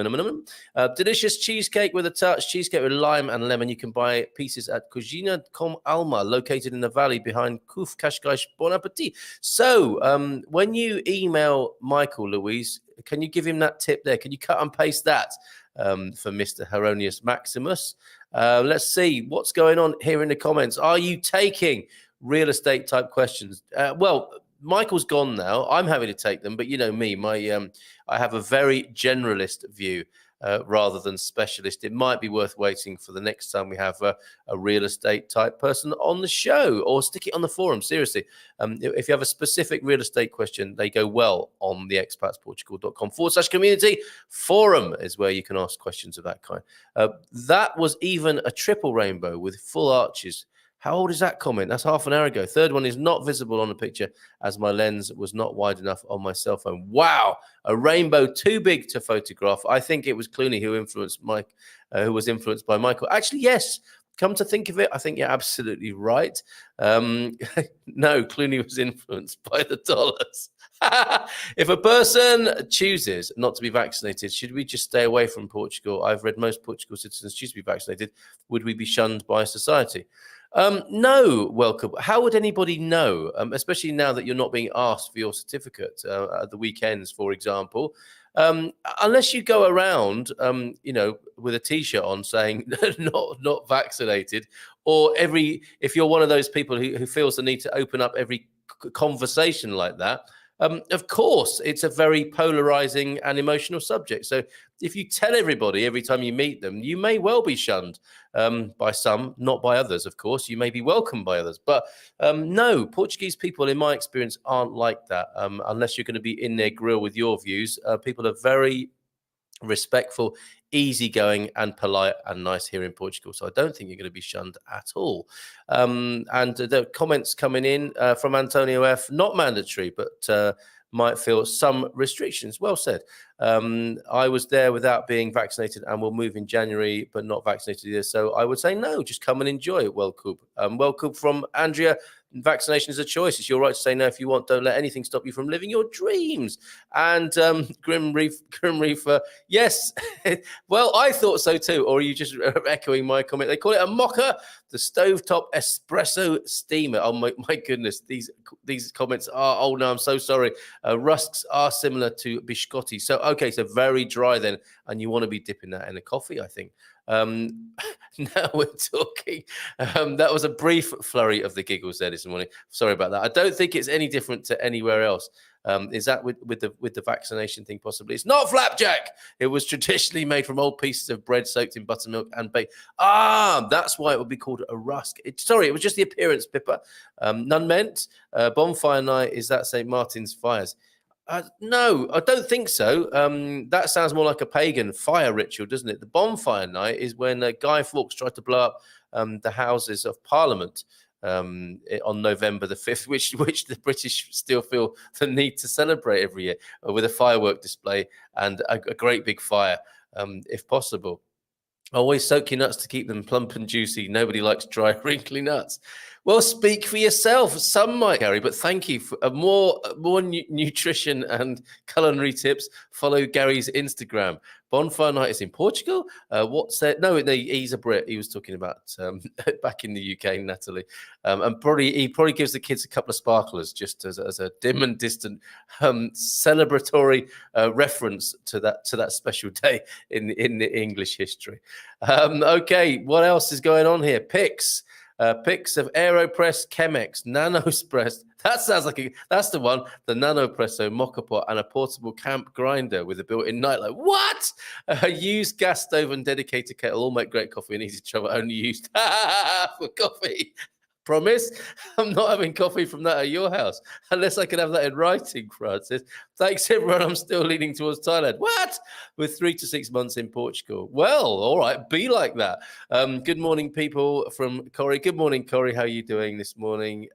Delicious cheesecake with a touch. Cheesecake with lime and lemon. You can buy pieces at Cugina com Alma, located in the valley behind Cuf Cascais. Bon appetit. So, when you email Michael, Louise, can you give him that tip there? Can you cut and paste that for Mr. Heronius Maximus? Let's see what's going on here in the comments. Are you taking real estate type questions? Well, Michael's gone now. I'm happy to take them, but you know me, I have a very generalist view rather than specialist. It might be worth waiting for the next time we have a real estate type person on the show, or stick it on the forum. Seriously, if you have a specific real estate question, they go well on the expatsportugal.com/community forum is where you can ask questions of that kind. That was even a triple rainbow with full arches. How old is that comment? That's half an hour ago. Third one is not visible on the picture as my lens was not wide enough on my cell phone. Wow, a rainbow too big to photograph. I think it was Clooney who influenced Mike, who was influenced by Michael. Actually, yes. Come to think of it, I think you're absolutely right. No, Clooney was influenced by the dollars. If a person chooses not to be vaccinated, should we just stay away from Portugal? I've read most Portugal citizens choose to be vaccinated. Would we be shunned by society? No, welcome. How would anybody know, especially now that you're not being asked for your certificate at the weekends, for example, unless you go around, with a T-shirt on saying not vaccinated, or if you're one of those people who feels the need to open up every conversation like that. Of course, it's a very polarizing and emotional subject. So if you tell everybody every time you meet them, you may well be shunned by some, not by others, of course. You may be welcomed by others. But no, Portuguese people, in my experience, aren't like that. Unless you're going to be in their grill with your views. People are very respectful, easygoing and polite and nice here in Portugal. So I don't think you're going to be shunned at all. And the comments coming in from Antonio F, not mandatory, but might feel some restrictions. Well said. I was there without being vaccinated and will move in January, but not vaccinated either. So I would say no, just come and enjoy it. Welcome from Andrea. Vaccination is a choice. It's your right to say no if you want. Don't let anything stop you from living your dreams. And Grim Reefer, yes. Well, I thought so too. Or are you just echoing my comment? They call it a mocha, the stovetop espresso steamer. Oh my goodness, these comments are. Oh no, I'm so sorry. Rusks are similar to biscotti. So okay, so very dry then, and you want to be dipping that in a coffee, I think. Now we're talking. That was a brief flurry of the giggles there this morning. Sorry about that. I don't think it's any different to anywhere else. Is that with the vaccination thing possibly? It's not flapjack. It was traditionally made from old pieces of bread soaked in buttermilk and baked. That's why it would be called a rusk. It was just the appearance, Pippa. None meant. Bonfire night, is that St. Martin's fires? No, I don't think so. That sounds more like a pagan fire ritual, doesn't it? The bonfire night is when Guy Fawkes tried to blow up the Houses of Parliament on November the 5th, which the British still feel the need to celebrate every year with a firework display and a great big fire, if possible. Always soak your nuts to keep them plump and juicy. Nobody likes dry, wrinkly nuts. Well, speak for yourself. Some might, Gary, but thank you for more nutrition and culinary tips. Follow Gary's Instagram. Bonfire night is in Portugal. What's that? No, he's a Brit. He was talking about back in the UK, Natalie, and he probably gives the kids a couple of sparklers just as a dim and distant celebratory reference to that special day in the English history. Okay, what else is going on here? Pics of AeroPress, Chemex, NanoSpress. That sounds like that's the one. The NanoPresso, Mocha Pot, and a portable camp grinder with a built-in nightlight. What? A used gas stove and dedicated kettle all make great coffee and easy to travel. Only used for coffee. Promise? I'm not having coffee from that at your house unless I can have that in writing, Francis. Thanks, everyone. I'm still leaning towards Thailand. What? With 3 to 6 months in Portugal. Well, all right. Be like that. Good morning, people from Corey. Good morning, Corey. How are you doing this morning?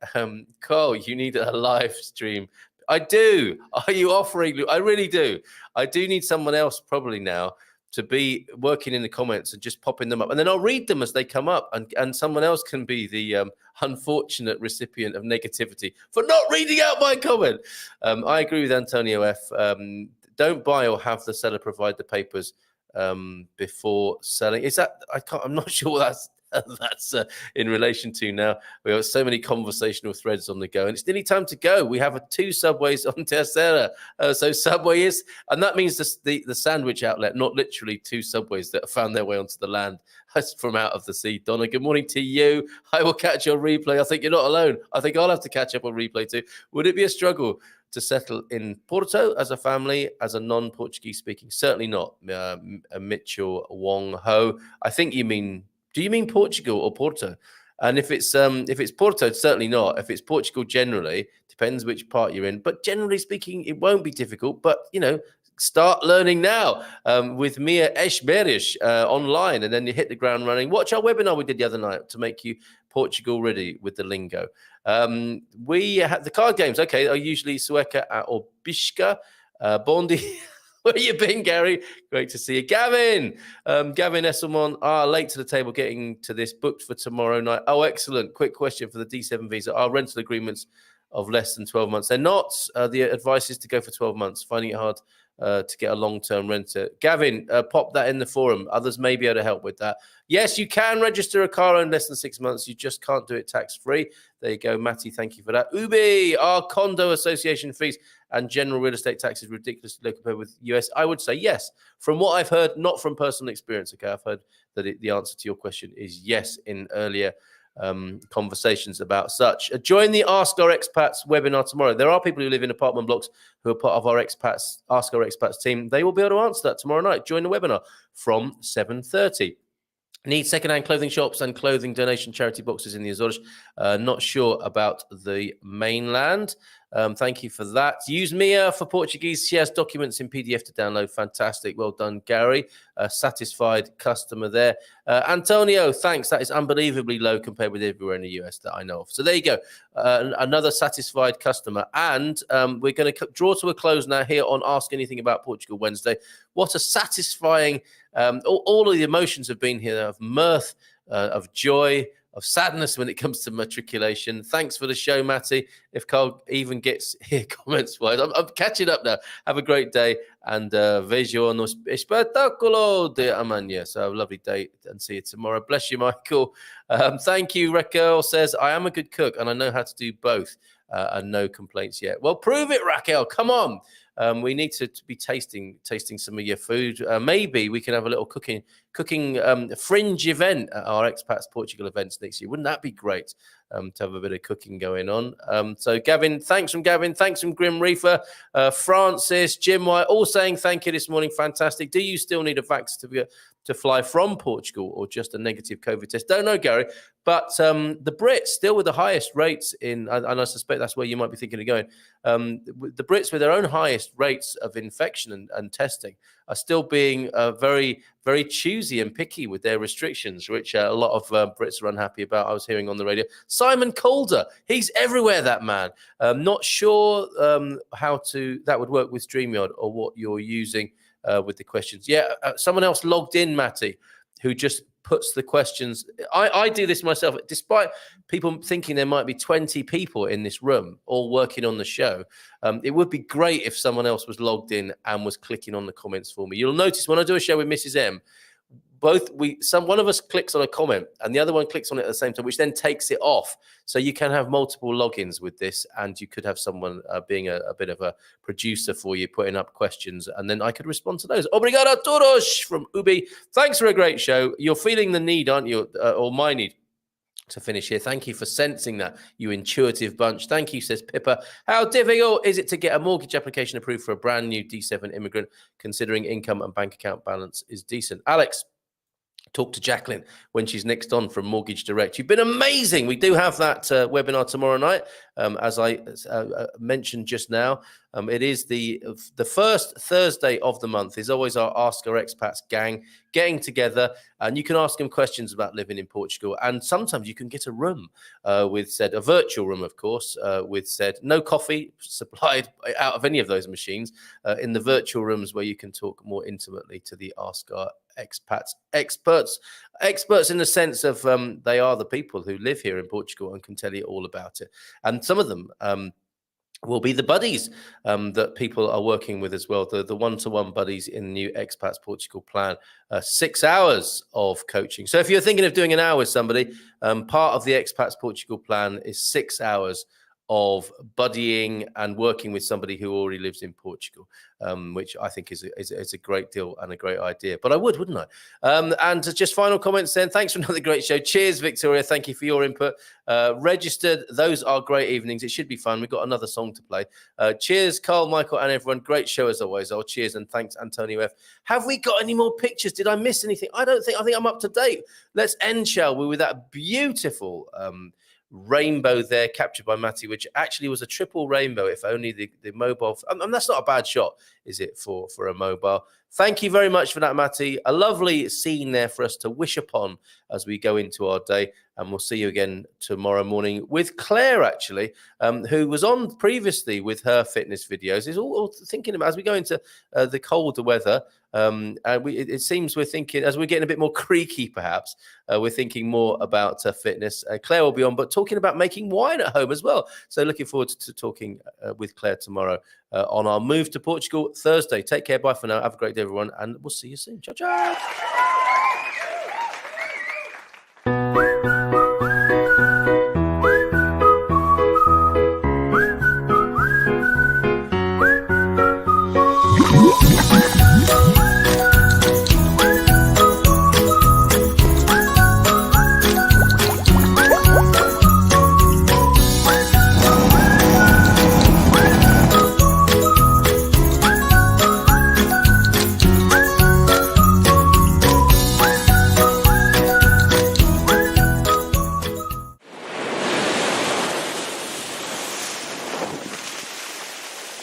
Cole, you need a live stream. I do. Are you offering? I really do. I do need someone else probably now to be working in the comments and just popping them up. And then I'll read them as they come up. And someone else can be the unfortunate recipient of negativity for not reading out my comment. I agree with Antonio F. Don't buy or have the seller provide the papers before selling. Is that, I'm not sure that's in relation to now. We have so many conversational threads on the go, and it's nearly time to go. We have 2 subways on Terceira. So Subway is, and that means the sandwich outlet, not literally 2 subways that have found their way onto the land from out of the sea. Donna, good morning to you. I will catch your replay. I think you're not alone. I think I'll have to catch up on replay too. Would it be a struggle to settle in Porto as a family, as a non-Portuguese speaking? Certainly not. Mitchell Wong Ho. I think you mean, do you mean Portugal or Porto? And if it's Porto, it's certainly not. If it's Portugal, generally depends which part you're in. But generally speaking, it won't be difficult. But start learning now with Mia Eschberish online, and then you hit the ground running. Watch our webinar we did the other night to make you Portugal ready with the lingo. We have the card games. Okay, are usually Sueca or Bishka. Bondi. Where you been, Gary? Great to see you. Gavin Esselmon, late to the table, getting to this, booked for tomorrow night. Oh, excellent. Quick question for the D7 visa. Are rental agreements of less than 12 months? They're not. The advice is to go for 12 months, finding it hard to get a long-term renter. Gavin, pop that in the forum. Others may be able to help with that. Yes, you can register a car in less than 6 months. You just can't do it tax-free. There you go, Matty. Thank you for that. Ubi, our condo association fees and general real estate taxes ridiculously low compared with US. I would say yes. From what I've heard, not from personal experience. Okay, I've heard that the answer to your question is yes in earlier conversations about such. Join the Ask Our Expats webinar tomorrow. There are people who live in apartment blocks who are part of our Expats, Ask Our Expats team. They will be able to answer that tomorrow night. Join the webinar from 7:30. Need secondhand clothing shops and clothing donation charity boxes in the Azores. Not sure about the mainland. Thank you for that. Use Mia for Portuguese. She has documents in PDF to download. Fantastic. Well done, Gary. Satisfied customer there. Antonio, thanks. That is unbelievably low compared with everywhere in the US that I know of. So there you go. Another satisfied customer. And we're going to draw to a close now here on Ask Anything About Portugal Wednesday. What a satisfying, all of the emotions have been here, of mirth, of joy, of sadness when it comes to matriculation. Thanks for the show, Matty. If Carl even gets here comments-wise, I'm catching up now. Have a great day, and vejo no espectáculo de amanhã. So have a lovely day, and see you tomorrow. Bless you, Michael. Thank you. Raquel says, I am a good cook, and I know how to do both, and no complaints yet. Well, prove it, Raquel. Come on. We need to be tasting some of your food. Maybe we can have a little cooking fringe event at our Expats Portugal events next year. Wouldn't that be great? To have a bit of cooking going on. So Gavin, thanks from Grim Reefer, Francis, Jim White, all saying thank you this morning. Fantastic. Do you still need a vaccine certificate to fly from Portugal, or just a negative COVID test? Don't know, Gary, but the Brits still with the highest rates and I suspect that's where you might be thinking of going. The Brits with their own highest rates of infection and testing are still being very, very choosy and picky with their restrictions, which a lot of Brits are unhappy about. I was hearing on the radio. Simon Calder, he's everywhere, that man. Not sure how that would work with StreamYard or what you're using with the questions. Yeah, someone else logged in, Matty, who just puts the questions. I do this myself, despite people thinking there might be 20 people in this room all working on the show. It would be great if someone else was logged in and was clicking on the comments for me. You'll notice when I do a show with Mrs. M, one of us clicks on a comment and the other one clicks on it at the same time, which then takes it off. So you can have multiple logins with this, and you could have someone being a bit of a producer for you, putting up questions, and then I could respond to those. Obrigado a todos from Ubi. Thanks for a great show. You're feeling the need, aren't you? Or my need to finish here. Thank you for sensing that, you intuitive bunch. Thank you, says Pippa. How difficult is it to get a mortgage application approved for a brand new D7 immigrant, considering income and bank account balance is decent? Alex, talk to Jacqueline when she's next on from Mortgage Direct. You've been amazing. We do have that webinar tomorrow night, as I mentioned just now. It is the first Thursday of the month. Is always our Ask Our Expats gang getting together, and you can ask them questions about living in Portugal. And sometimes you can get a room a virtual room, of course, with no coffee supplied out of any of those machines in the virtual rooms, where you can talk more intimately to the Ask Our Expats experts in the sense of they are the people who live here in Portugal and can tell you all about it. And some of them will be the buddies that people are working with as well, the one-to-one buddies in the new Expats Portugal plan. 6 hours of coaching. So if you're thinking of doing an hour with somebody, part of the Expats Portugal plan is 6 hours of buddying and working with somebody who already lives in Portugal, which I think is a great deal and a great idea. But I wouldn't I? And just final comments then. Thanks for another great show. Cheers, Victoria. Thank you for your input. Registered. Those are great evenings. It should be fun. We've got another song to play. Cheers, Carl, Michael, and everyone. Great show as always. Oh, cheers and thanks, Antonio F. Have we got any more pictures? Did I miss anything? I think I'm up to date. Let's end, shall we, with that beautiful rainbow there captured by Matty, which actually was a triple rainbow, if only the mobile. And that's not a bad shot, is it, for a mobile? Thank you very much for that, Matty. A lovely scene there for us to wish upon as we go into our day. And we'll see you again tomorrow morning with Claire, actually, who was on previously with her fitness videos. Is all thinking about, as we go into the colder weather, it seems we're thinking, as we're getting a bit more creaky, perhaps, we're thinking more about fitness. Claire will be on, but talking about making wine at home as well. So looking forward to talking with Claire tomorrow on our move to Portugal Thursday. Take care. Bye for now. Have a great day, everyone. And we'll see you soon. Ciao, ciao.